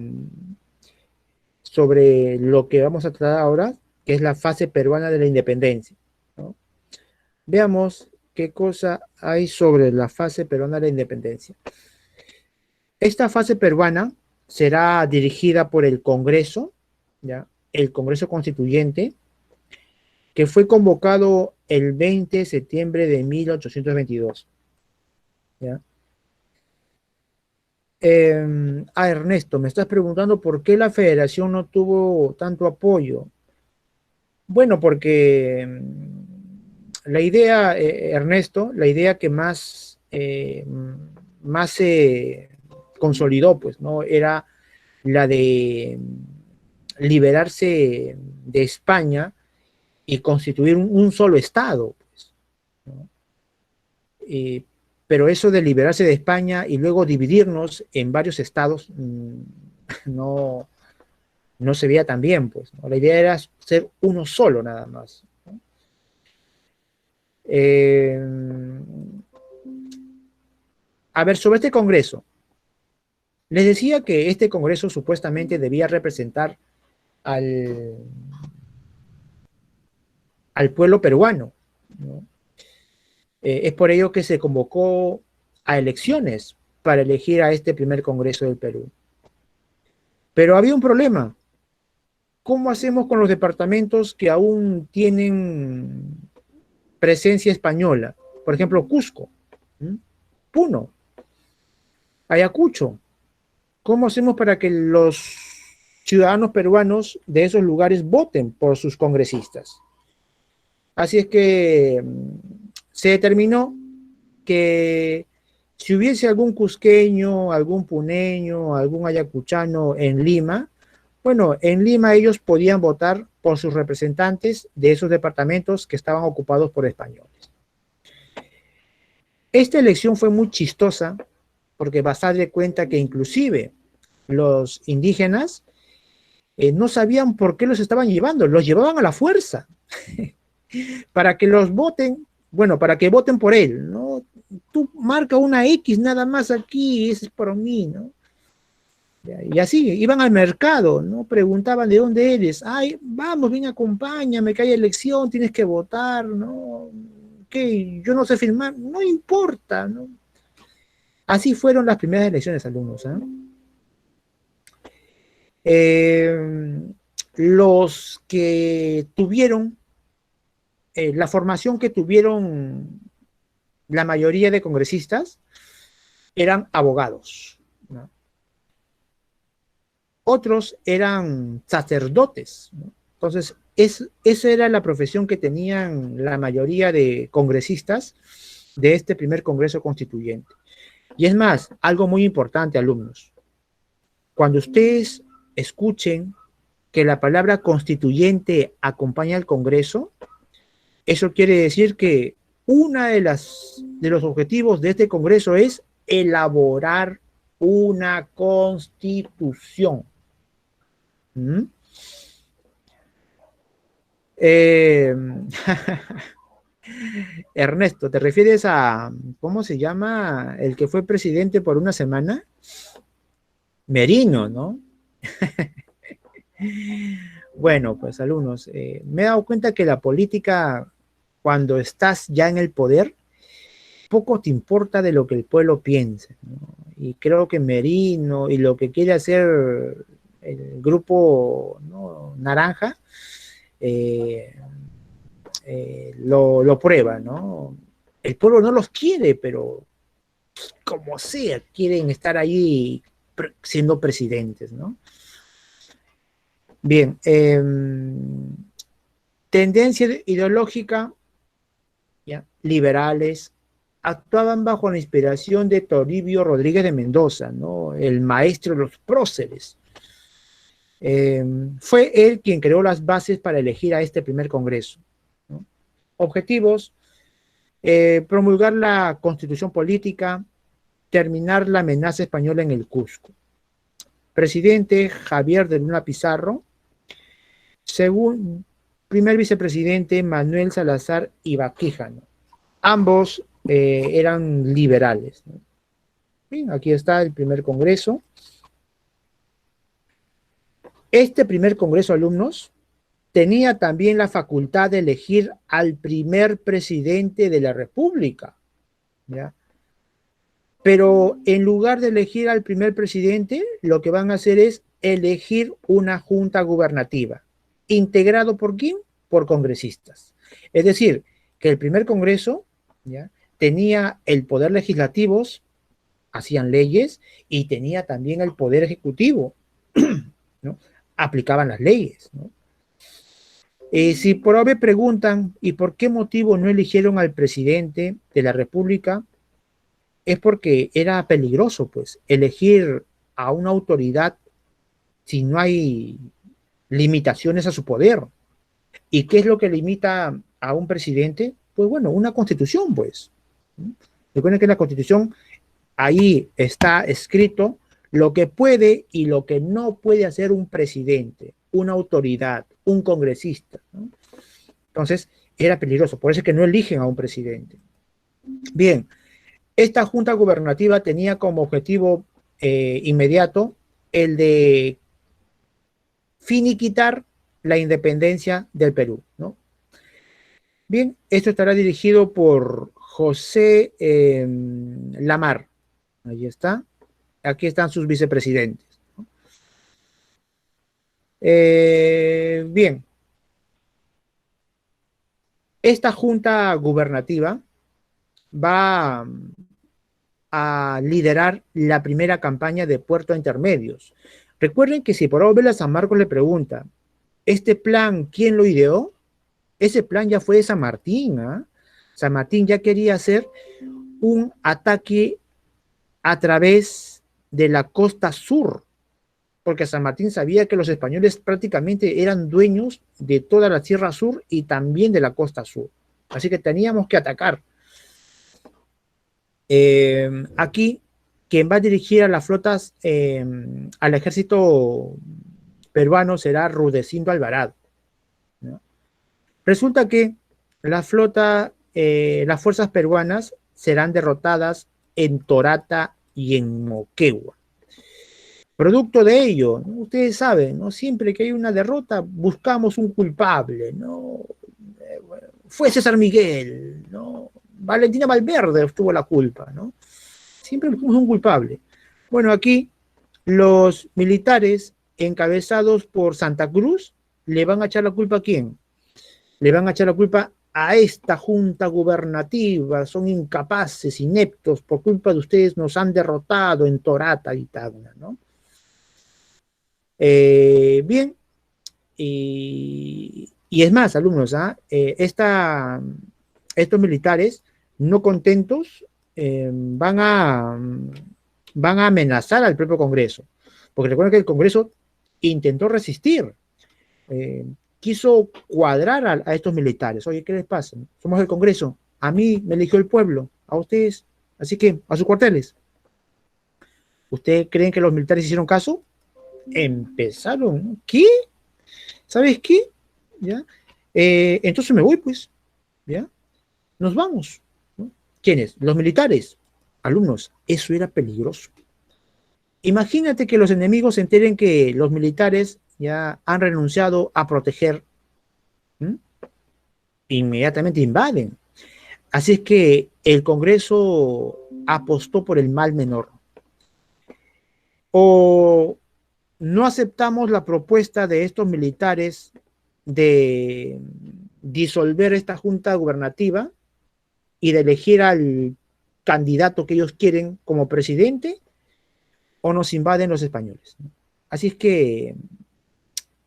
Sobre lo que vamos a tratar ahora, que es la fase peruana de la independencia, ¿no? Veamos qué cosa hay sobre la fase peruana de la independencia. Esta fase peruana será dirigida por el Congreso, ¿ya? El Congreso Constituyente, que fue convocado el 20 de septiembre de 1822. ¿Ya? Ernesto, me estás preguntando por qué la federación no tuvo tanto apoyo. Bueno, porque la idea, Ernesto, la idea que más se consolidó, pues, ¿no? Era la de liberarse de España y constituir un solo Estado, pues, ¿no? Pero eso de liberarse de España y luego dividirnos en varios estados no, no se veía tan bien, pues, ¿no? La idea era ser uno solo nada más, ¿no? A ver, sobre este Congreso, les decía que este Congreso supuestamente debía representar al, al pueblo peruano, ¿no? Es por ello que se convocó a elecciones para elegir a este primer Congreso del Perú. Pero había un problema. ¿Cómo hacemos con los departamentos que aún tienen presencia española? Por ejemplo, Cusco, Puno, Ayacucho. ¿Cómo hacemos para que los ciudadanos peruanos de esos lugares voten por sus congresistas? Así es que se determinó que si hubiese algún cusqueño, algún puneño, algún ayacuchano en Lima, bueno, en Lima ellos podían votar por sus representantes de esos departamentos que estaban ocupados por españoles. Esta elección fue muy chistosa porque vas a dar cuenta que inclusive los indígenas no sabían por qué los estaban llevando, los llevaban a la fuerza para que los voten, bueno, para que voten por él, ¿no? Tú marca una X nada más aquí, ese es por mí, ¿no? Y así, iban al mercado, ¿no? Preguntaban de dónde eres. Ay, vamos, ven, acompáñame, que hay elección, tienes que votar, ¿no? ¿Qué? Yo no sé filmar, no importa, ¿no? Así fueron las primeras elecciones, alumnos, ¿eh? Los que tuvieron, la formación que tuvieron la mayoría de congresistas eran abogados, ¿no? Otros eran sacerdotes, ¿no? Entonces, esa era la profesión que tenían la mayoría de congresistas de este primer Congreso Constituyente. Y es más, algo muy importante, alumnos. Cuando ustedes escuchen que la palabra constituyente acompaña al Congreso, eso quiere decir que uno de los objetivos de este Congreso es elaborar una constitución. ¿Mm? Ernesto, ¿te refieres a, cómo se llama, el que fue presidente por una semana? Merino, ¿no? Bueno, pues alumnos, me he dado cuenta que la política, cuando estás ya en el poder, poco te importa de lo que el pueblo piense, ¿no? Y creo que Merino y lo que quiere hacer el grupo, ¿no?, naranja, lo prueba, ¿no? El pueblo no los quiere, pero como sea, quieren estar ahí siendo presidentes, ¿no? Bien, tendencia ideológica, ¿ya? Liberales, actuaban bajo la inspiración de Toribio Rodríguez de Mendoza, ¿no? El maestro de los próceres. Fue él quien creó las bases para elegir a este primer Congreso, ¿no? Objetivos: promulgar la constitución política, terminar la amenaza española en el Cusco. Presidente Javier de Luna Pizarro, primer vicepresidente Manuel Salazar Ibaquijano. Ambos eran liberales, ¿no? Bien, aquí está el primer congreso. Este primer congreso, alumnos, tenía también la facultad de elegir al primer presidente de la República, ¿ya? Pero en lugar de elegir al primer presidente, lo que van a hacer es elegir una junta gubernativa, integrado por quién? Por congresistas. Es decir, que el primer congreso, ¿ya?, tenía el poder legislativo, hacían leyes, y tenía también el poder ejecutivo, ¿no? Aplicaban las leyes, ¿no? Si por ahora me preguntan, ¿y por qué motivo no eligieron al presidente de la República? Es porque era peligroso, pues, elegir a una autoridad si no hay limitaciones a su poder. ¿Y qué es lo que limita a un presidente? Pues bueno, una constitución, pues. Recuerden que en la constitución ahí está escrito lo que puede y lo que no puede hacer un presidente, una autoridad, un congresista, ¿no? Entonces, era peligroso, por eso es que no eligen a un presidente. Bien, esta junta gubernativa tenía como objetivo inmediato el de finiquitar la independencia del Perú, ¿no? Bien, esto estará dirigido por José Lamar. Ahí está. Aquí están sus vicepresidentes, ¿no? Bien, esta junta gubernativa va a liderar la primera campaña de puertos intermedios. Recuerden que si por Óvela San Marcos le pregunta, ¿este plan quién lo ideó? Ese plan ya fue de San Martín, ¿eh? San Martín ya quería hacer un ataque a través de la costa sur, porque San Martín sabía que los españoles prácticamente eran dueños de toda la Sierra Sur y también de la costa sur. Así que teníamos que atacar. Aquí, quien va a dirigir a las flotas, al ejército peruano, será Rudecindo Alvarado, ¿no? Resulta que la flota, las fuerzas peruanas serán derrotadas en Torata y en Moquegua. Producto de ello, ¿no? Ustedes saben, ¿no? Siempre que hay una derrota buscamos un culpable, ¿no? Bueno, fue César Miguel, ¿no? Valentina Valverde tuvo la culpa, ¿no? Siempre buscamos un culpable. Bueno, aquí los militares encabezados por Santa Cruz le van a echar la culpa a ¿quién? Le van a echar la culpa a esta junta gubernativa, son incapaces, ineptos, por culpa de ustedes nos han derrotado en Torata y Tacna, ¿no? Bien, y es más, alumnos, estos militares no contentos van a amenazar al propio Congreso, porque recuerden que el Congreso intentó resistir, quiso cuadrar a estos militares. Oye, ¿qué les pasa? Somos el Congreso, a mí me eligió el pueblo, a ustedes, así que a sus cuarteles. ¿Ustedes creen que los militares hicieron caso? Empezaron, ¿no? ¿Qué? ¿Sabes qué? ¿Ya? Entonces me voy, pues, ¿ya? Nos vamos, ¿no? ¿Quiénes? Los militares. Alumnos, eso era peligroso. Imagínate que los enemigos se enteren que los militares ya han renunciado a proteger. ¿Mm? Inmediatamente invaden. Así es que el Congreso apostó por el mal menor. O no aceptamos la propuesta de estos militares de disolver esta junta gubernativa y de elegir al candidato que ellos quieren como presidente, o nos invaden los españoles, ¿no? Así es que,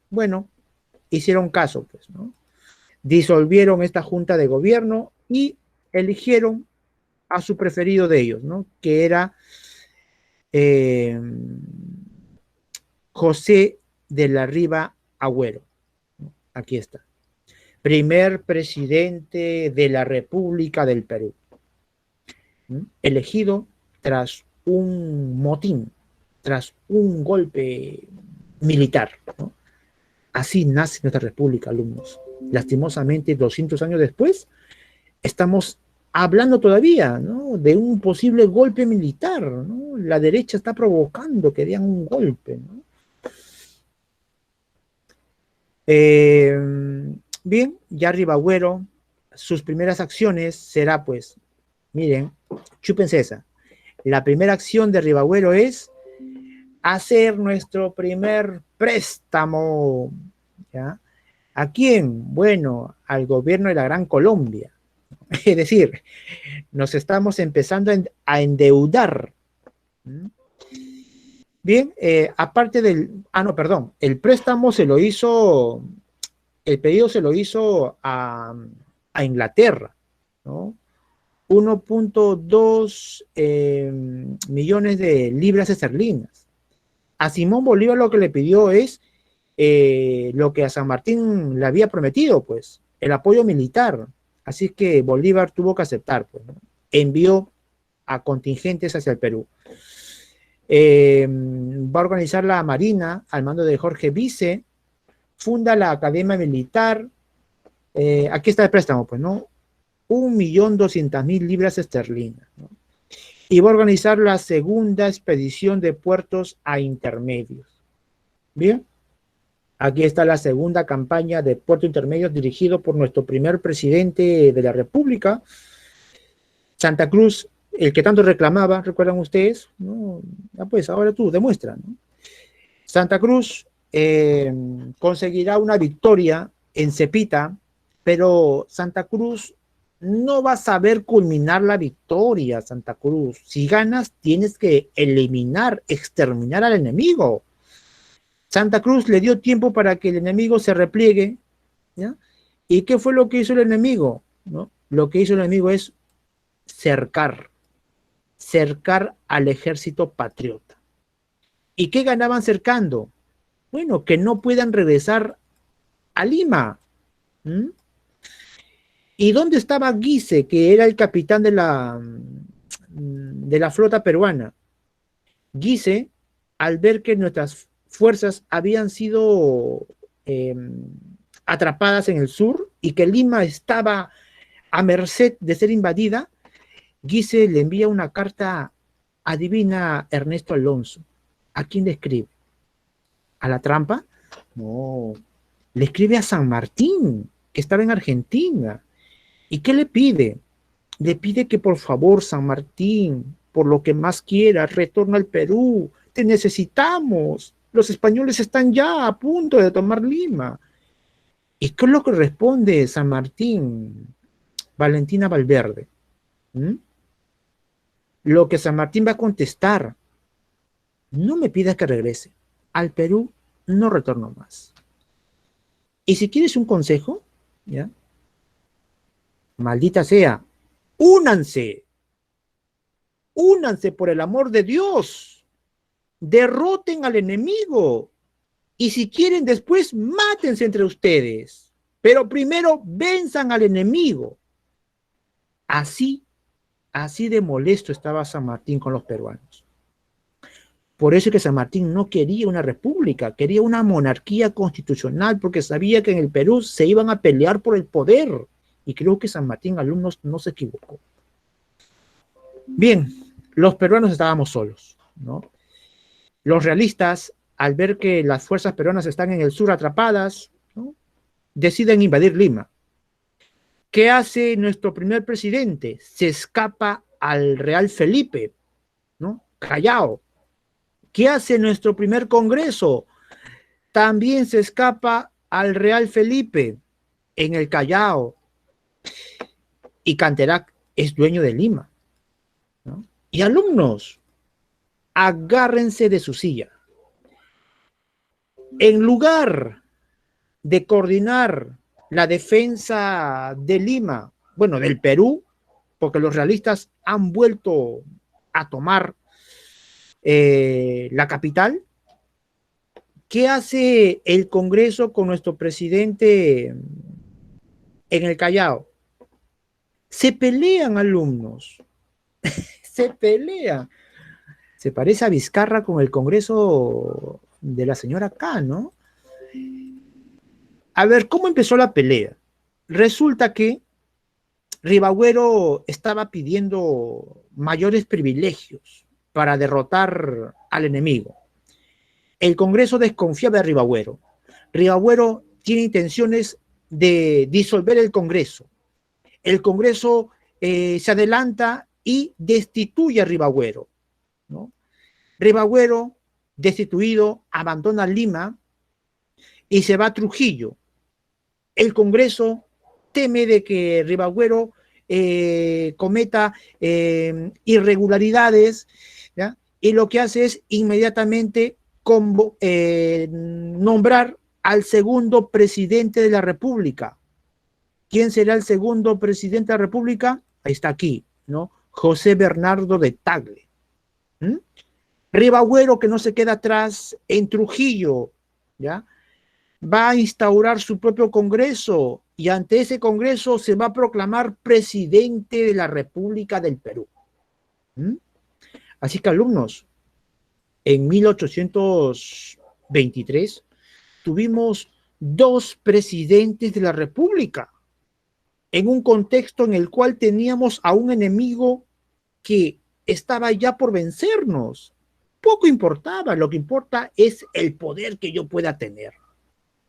bueno, hicieron caso, pues, ¿no? Disolvieron esta junta de gobierno y eligieron a su preferido de ellos, ¿no? Que era eh, José de la Riva Agüero, ¿no? Aquí está. primer presidente de la República del Perú, elegido tras un motín, tras un golpe militar, ¿no? Así nace nuestra república, alumnos. Lastimosamente, 200 años después, estamos hablando todavía, ¿no?, de un posible golpe militar, ¿no? La derecha está provocando que den un golpe, ¿no? Bien, ya Ribagüero, sus primeras acciones será, pues, miren, chúpense esa. La primera acción de Ribagüero es hacer nuestro primer préstamo, ¿ya? ¿A quién? Bueno, al gobierno de la Gran Colombia. Es decir, nos estamos empezando a endeudar. Bien, aparte del... Ah, no, perdón. El préstamo se lo hizo... El pedido se lo hizo a Inglaterra, ¿no? 1.2 millones de libras esterlinas. A Simón Bolívar lo que le pidió es lo que a San Martín le había prometido, pues, el apoyo militar. Así que Bolívar tuvo que aceptar, pues, ¿no? Envió a contingentes hacia el Perú. Va a organizar la Marina al mando de Jorge Vice, funda la Academia Militar. Aquí está el préstamo, pues, ¿no? 1.200.000 libras esterlinas, ¿no? Y va a organizar la segunda expedición de puertos a intermedios. Bien, aquí está la segunda campaña de puertos intermedios dirigido por nuestro primer presidente de la República, Santa Cruz, el que tanto reclamaba, ¿recuerdan ustedes? ¿No? Ah, pues ahora tú, demuestra, ¿no? Santa Cruz conseguirá una victoria en Cepita, pero Santa Cruz no va a saber culminar la victoria, Santa Cruz. Si ganas, tienes que eliminar, exterminar al enemigo. Santa Cruz le dio tiempo para que el enemigo se repliegue, ¿ya? ¿Y qué fue lo que hizo el enemigo? ¿No? Lo que hizo el enemigo es cercar al ejército patriota. ¿Y qué ganaban cercando? Bueno, que no puedan regresar a Lima. ¿Y dónde estaba Guise, que era el capitán de la flota peruana? Guise, al ver que nuestras fuerzas habían sido atrapadas en el sur y que Lima estaba a merced de ser invadida, Guise le envía una carta, adivina, Ernesto Alonso. ¿A quién le escribe? ¿A la trampa? No, le escribe a San Martín, que estaba en Argentina. ¿Y qué le pide? Le pide que por favor, San Martín, por lo que más quieras, retorna al Perú. Te necesitamos. Los españoles están ya a punto de tomar Lima. ¿Y qué es lo que responde San Martín? Valentina Valverde. Lo que San Martín va a contestar: no me pidas que regrese. Al Perú no retorno más. Y si quieres un consejo, ¿ya? Maldita sea, únanse por el amor de Dios, derroten al enemigo, y si quieren después, mátense entre ustedes, pero primero venzan al enemigo. Así de molesto estaba San Martín con los peruanos. Por eso es que San Martín no quería una república, quería una monarquía constitucional, porque sabía que en el Perú se iban a pelear por el poder. Y creo que San Martín, alumnos, no se equivocó. Bien, los peruanos estábamos solos, ¿no? Los realistas, al ver que las fuerzas peruanas están en el sur atrapadas, ¿no?, deciden invadir Lima. ¿Qué hace nuestro primer presidente? Se escapa al Real Felipe, ¿no?, Callao. ¿Qué hace nuestro primer Congreso? También se escapa al Real Felipe, en el Callao. Y Canterac es dueño de Lima, ¿no? Y alumnos, agárrense de su silla. En lugar de coordinar la defensa de Lima, bueno, del Perú, porque los realistas han vuelto a tomar la capital, ¿qué hace el Congreso con nuestro presidente en el Callao. Se pelean alumnos, se pelean. Se parece a Vizcarra con el Congreso de la señora K, ¿no? A ver, ¿cómo empezó la pelea? Resulta que Ribagüero estaba pidiendo mayores privilegios para derrotar al enemigo. El Congreso desconfiaba de Ribagüero. Ribagüero tiene intenciones de disolver el Congreso. El Congreso se adelanta y destituye a Ribagüero, ¿no? Ribagüero, destituido, abandona Lima y se va a Trujillo. El Congreso teme de que Ribagüero cometa irregularidades, ¿ya? Y lo que hace es inmediatamente nombrar al segundo presidente de la República. ¿Quién será el segundo presidente de la República? Ahí está aquí, ¿no? José Bernardo de Tagle. ¿Mm? Ribagüero, que no se queda atrás, en Trujillo, ¿ya? Va a instaurar su propio Congreso y ante ese Congreso se va a proclamar presidente de la República del Perú. ¿Mm? Así que, alumnos, en 1823 tuvimos dos presidentes de la República en un contexto en el cual teníamos a un enemigo que estaba ya por vencernos. Poco importaba, lo que importa es el poder que yo pueda tener.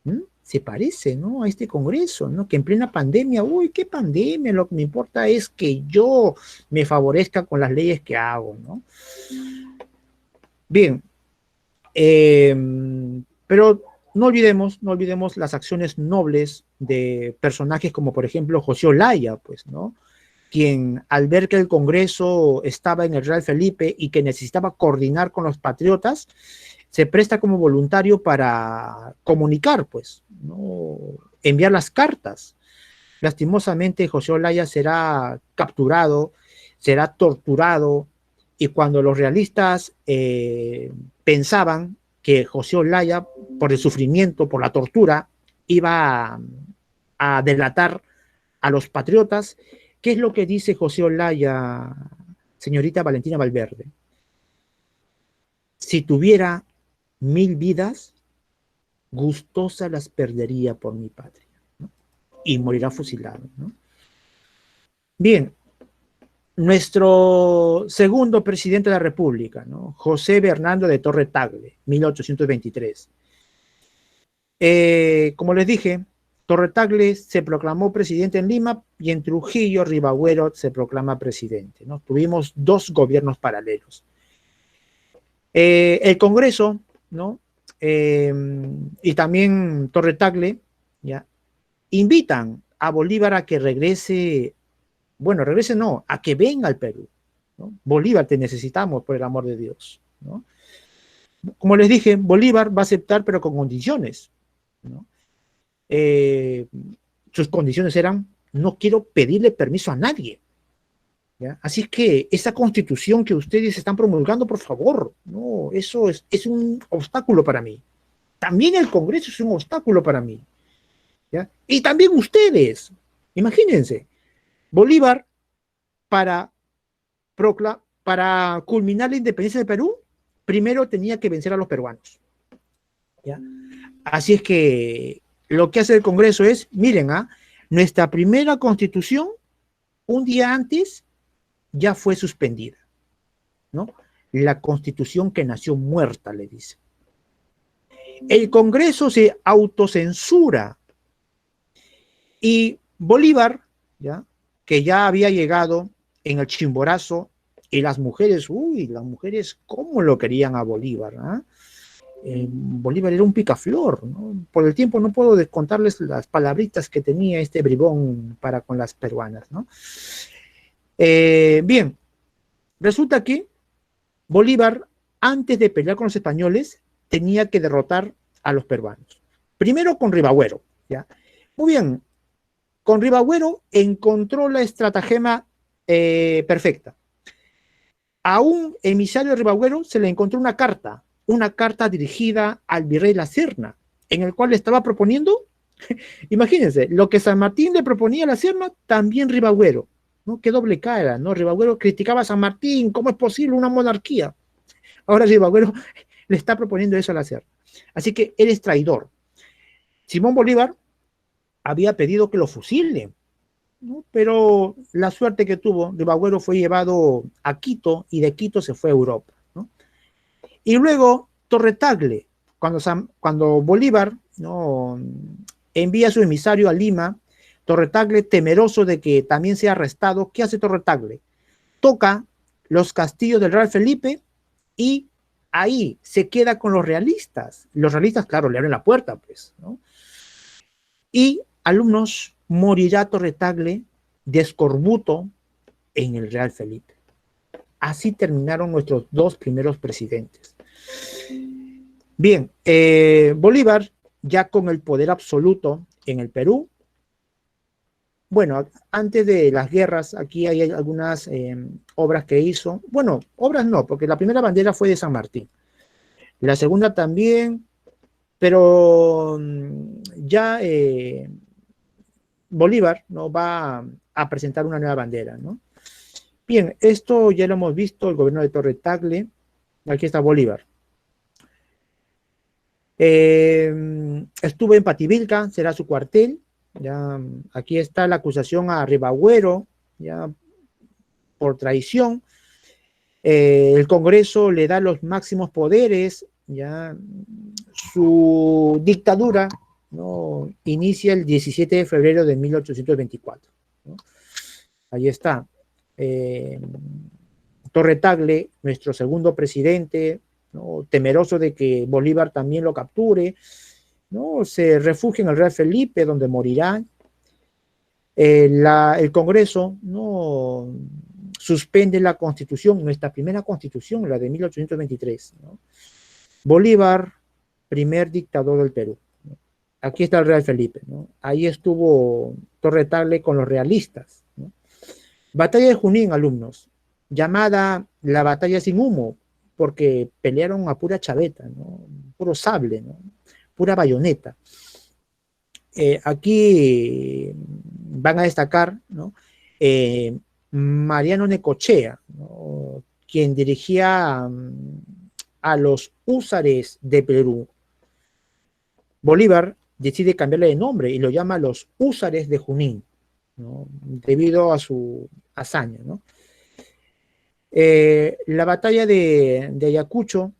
¿Mm? Se parece, ¿no?, a este Congreso, ¿no? Que en plena pandemia, uy, ¿qué pandemia? Lo que me importa es que yo me favorezca con las leyes que hago, ¿no? Bien, pero no olvidemos las acciones nobles de personajes como, por ejemplo, José Olaya, pues, ¿no? Quien, al ver que el Congreso estaba en el Real Felipe y que necesitaba coordinar con los patriotas, se presta como voluntario para comunicar, pues, ¿no? Enviar las cartas. Lastimosamente, José Olaya será capturado, será torturado, y cuando los realistas pensaban que José Olaya, por el sufrimiento, por la tortura, iba a delatar a los patriotas, ¿qué es lo que dice José Olaya, señorita Valentina Valverde? Si tuviera 1000 vidas, gustosa las perdería por mi patria, ¿no? Y morirá fusilado, ¿no? Bien, nuestro segundo presidente de la República, ¿no? José Bernardo de Torre Tagle, 1823. Como les dije, Torre Tagle se proclamó presidente en Lima y en Trujillo Ribagüero se proclama presidente, ¿no? Tuvimos dos gobiernos paralelos. El Congreso, ¿no? Y también Torre Tagle, ¿ya?, invitan a Bolívar a que regrese, bueno, regrese no, a que venga al Perú, ¿no? Bolívar, te necesitamos, por el amor de Dios, ¿no? Como les dije, Bolívar va a aceptar, pero con condiciones, ¿no? Sus condiciones eran: no quiero pedirle permiso a nadie, ¿ya? Así que esa constitución que ustedes están promulgando, por favor, no, eso es un obstáculo para mí. También el Congreso es un obstáculo para mí, ¿ya? Y también ustedes, imagínense, Bolívar, para culminar la independencia de Perú, primero tenía que vencer a los peruanos, ¿ya? Así es que lo que hace el Congreso es, miren, nuestra primera constitución, un día antes, ya fue suspendida, ¿no? La constitución que nació muerta, le dice. El Congreso se autocensura y Bolívar, ¿ya?, que ya había llegado en el Chimborazo, y las mujeres, uy, las mujeres, ¿cómo lo querían a Bolívar? Bolívar era un picaflor, ¿no? Por el tiempo no puedo descontarles las palabritas que tenía este bribón para con las peruanas, ¿no? Bien, resulta que Bolívar, antes de pelear con los españoles, tenía que derrotar a los peruanos. Primero con Ribagüero, ¿ya? Muy bien, con Ribagüero encontró la estratagema perfecta. A un emisario de Ribagüero se le encontró una carta dirigida al virrey La Serna, en el cual le estaba proponiendo Imagínense, lo que San Martín le proponía a la Serna, también Ribagüero, ¿no? Qué doble cara, ¿no? Ribagüero criticaba a San Martín, ¿cómo es posible una monarquía? Ahora Ribagüero le está proponiendo eso a la Serna. Así que él es traidor. Simón Bolívar había pedido que lo fusilen, ¿no? Pero la suerte que tuvo, Ribagüero fue llevado a Quito y de Quito se fue a Europa, ¿no? Y luego Torre cuando Bolívar, ¿no?, envía a su emisario a Lima, Torre Tagle, temeroso de que también sea arrestado, ¿qué hace Torre Tagle? Toca los castillos del Real Felipe y ahí se queda con los realistas. Los realistas, claro, le abren la puerta, pues, ¿no? Y alumnos, morirá Torre Tagle de escorbuto en el Real Felipe. Así terminaron nuestros dos primeros presidentes. Bien, Bolívar, ya con el poder absoluto en el Perú, bueno, antes de las guerras, aquí hay algunas obras que hizo. Bueno, obras no, porque la primera bandera fue de San Martín. La segunda también, pero ya Bolívar, ¿no?, va a presentar una nueva bandera, ¿no? Bien, esto ya lo hemos visto, el gobierno de Torre Tagle. Aquí está Bolívar. Estuvo en Pativilca, será su cuartel. Ya, aquí está la acusación a Ribagüero, ya, por traición. El Congreso le da los máximos poderes, ya. Su dictadura, ¿no?, inicia el 17 de febrero de 1824, ¿no? Ahí está. Torre Tagle, nuestro segundo presidente, ¿no?, temeroso de que Bolívar también lo capture, ¿no?, se refugia en el Real Felipe, donde morirá. El Congreso, ¿no?, suspende la Constitución, nuestra primera Constitución, la de 1823, ¿no? Bolívar, primer dictador del Perú, ¿no? Aquí está el Real Felipe, ¿no? Ahí estuvo Torre Tagle con los realistas, ¿no? Batalla de Junín, alumnos, llamada la batalla sin humo, porque pelearon a pura chaveta, ¿no?, puro sable, ¿no?, pura bayoneta. Aquí van a destacar, ¿no?, Mariano Necochea, ¿no?, quien dirigía a los húsares de Perú. Bolívar decide cambiarle de nombre y lo llama los húsares de Junín, ¿no?, debido a su hazaña, ¿no? La batalla de Ayacucho,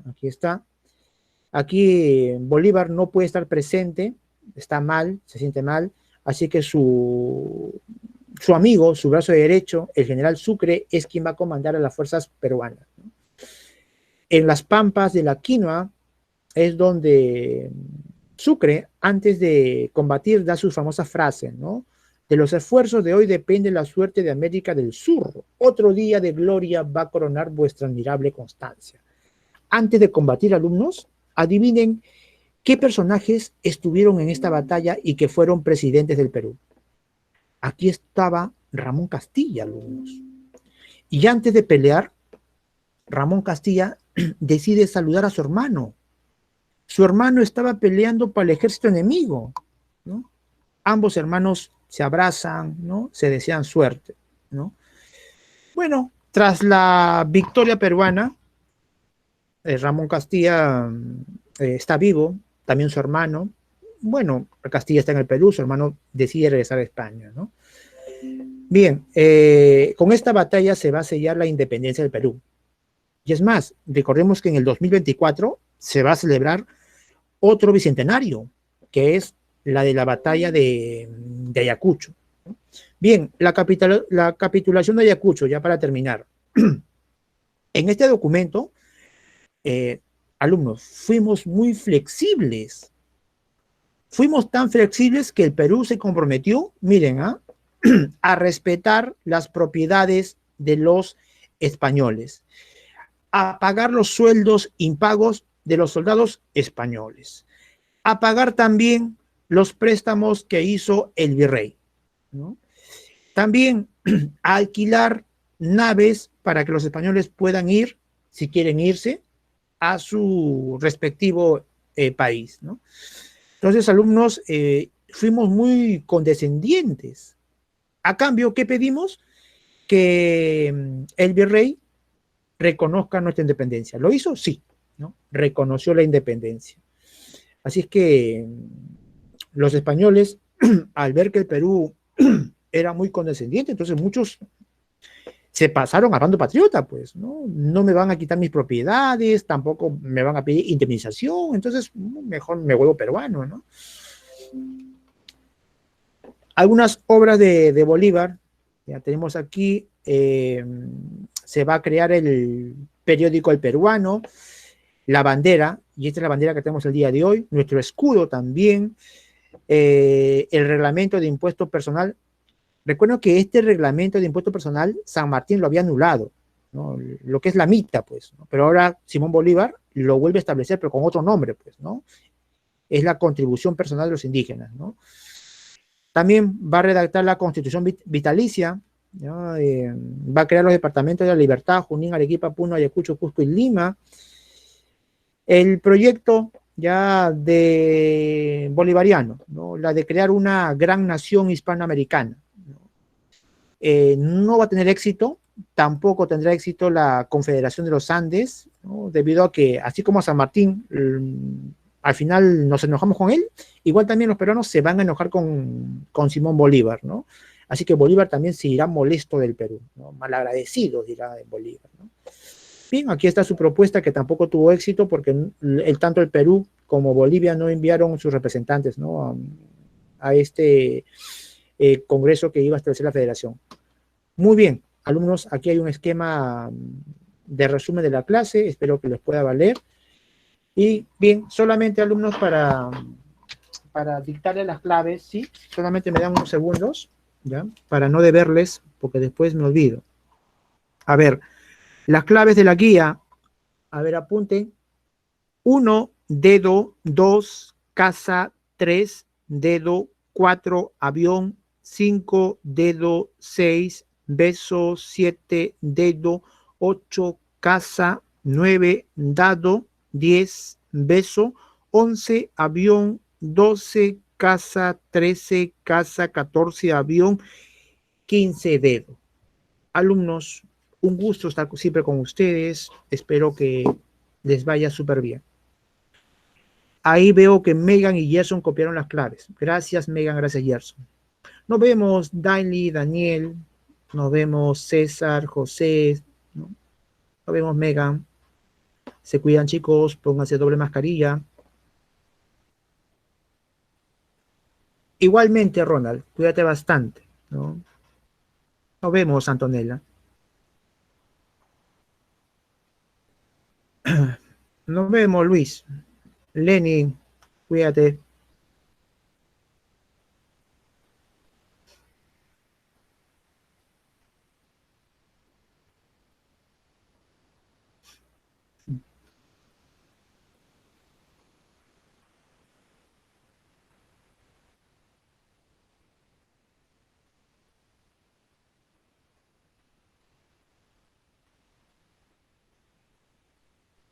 aquí está. Aquí Bolívar no puede estar presente, está mal, se siente mal, así que su amigo, su brazo derecho, el general Sucre, es quien va a comandar a las fuerzas peruanas, ¿no? En las pampas de la Quinoa es donde Sucre, antes de combatir, da su famosa frase, ¿no? De los esfuerzos de hoy depende la suerte de América del Sur. Otro día de gloria va a coronar vuestra admirable constancia. Antes de combatir, alumnos, adivinen qué personajes estuvieron en esta batalla y que fueron presidentes del Perú. Aquí estaba Ramón Castilla, alumnos. Y antes de pelear, Ramón Castilla decide saludar a su hermano. Su hermano estaba peleando para el ejército enemigo, ¿no? Ambos hermanos se abrazan, ¿no?, se desean suerte, ¿no? Bueno, tras la victoria peruana, Ramón Castilla está vivo, también su hermano. Bueno, Castilla está en el Perú, su hermano decide regresar a España, ¿no? Bien, con esta batalla se va a sellar la independencia del Perú. Y es más, recordemos que en el 2024 se va a celebrar otro bicentenario, que es la de la batalla de Ayacucho. Bien, la capitulación de Ayacucho, ya para terminar. En este documento, alumnos, fuimos muy flexibles. Fuimos tan flexibles que el Perú se comprometió, miren, a respetar las propiedades de los españoles, a pagar los sueldos impagos de los soldados españoles, a pagar también los préstamos que hizo el virrey, ¿no? También a alquilar naves para que los españoles puedan ir, si quieren irse, a su respectivo país, ¿no? Entonces, alumnos, fuimos muy condescendientes. A cambio, ¿qué pedimos? Que el virrey reconozca nuestra independencia. ¿Lo hizo? Sí, ¿no? Reconoció la independencia. Así es que los españoles, al ver que el Perú era muy condescendiente, entonces muchos se pasaron a bando patriota, pues, ¿no? No me van a quitar mis propiedades, tampoco me van a pedir indemnización, entonces mejor me vuelvo peruano, ¿no? Algunas obras de Bolívar, ya tenemos aquí, se va a crear el periódico El Peruano, la bandera, y esta es la bandera que tenemos el día de hoy, nuestro escudo también, el reglamento de impuesto personal. Recuerdo que este reglamento de impuesto personal, San Martín lo había anulado, ¿no? Lo que es la mitad, pues, ¿no? Pero ahora Simón Bolívar lo vuelve a establecer, pero con otro nombre, pues, ¿no? Es la contribución personal de los indígenas, ¿no? También va a redactar la Constitución vitalicia, ¿no? Va a crear los departamentos de La Libertad, Junín, Arequipa, Puno, Ayacucho, Cusco y Lima. El proyecto ya de bolivariano, ¿no? La de crear una gran nación hispanoamericana, ¿no? No va a tener éxito, tampoco tendrá éxito la Confederación de los Andes, ¿no? Debido a que, así como San Martín, al final nos enojamos con él, igual también los peruanos se van a enojar con Simón Bolívar, ¿no? Así que Bolívar también se irá molesto del Perú, ¿no? Malagradecido dirá Bolívar, ¿no? Bien, aquí está su propuesta que tampoco tuvo éxito porque tanto el Perú como Bolivia no enviaron sus representantes, ¿no? a este congreso que iba a establecer la federación. Muy bien, alumnos, aquí hay un esquema de resumen de la clase, espero que les pueda valer. Y bien, solamente alumnos para dictarles las claves, ¿sí? Solamente me dan unos segundos, ¿ya? Para no deberles, porque después me olvido. A ver, las claves de la guía, a ver, apunten. 1, dedo, 2, casa, 3, dedo, 4, avión, 5, dedo, 6, beso, 7, dedo, 8, casa, 9, dado, 10, beso, 11, avión, 12, casa, 13, casa, 14, avión, 15, dedo. Alumnos, un gusto estar siempre con ustedes. Espero que les vaya súper bien. Ahí veo que Megan y Gerson copiaron las claves. Gracias, Megan, gracias, Gerson. Nos vemos, Daily, Daniel. Nos vemos, César, José. ¿No? Nos vemos, Megan. Se cuidan, chicos. Pónganse doble mascarilla. Igualmente, Ronald, cuídate bastante, ¿no? Nos vemos, Antonella. Nos vemos, Luis. Lenny, cuídate.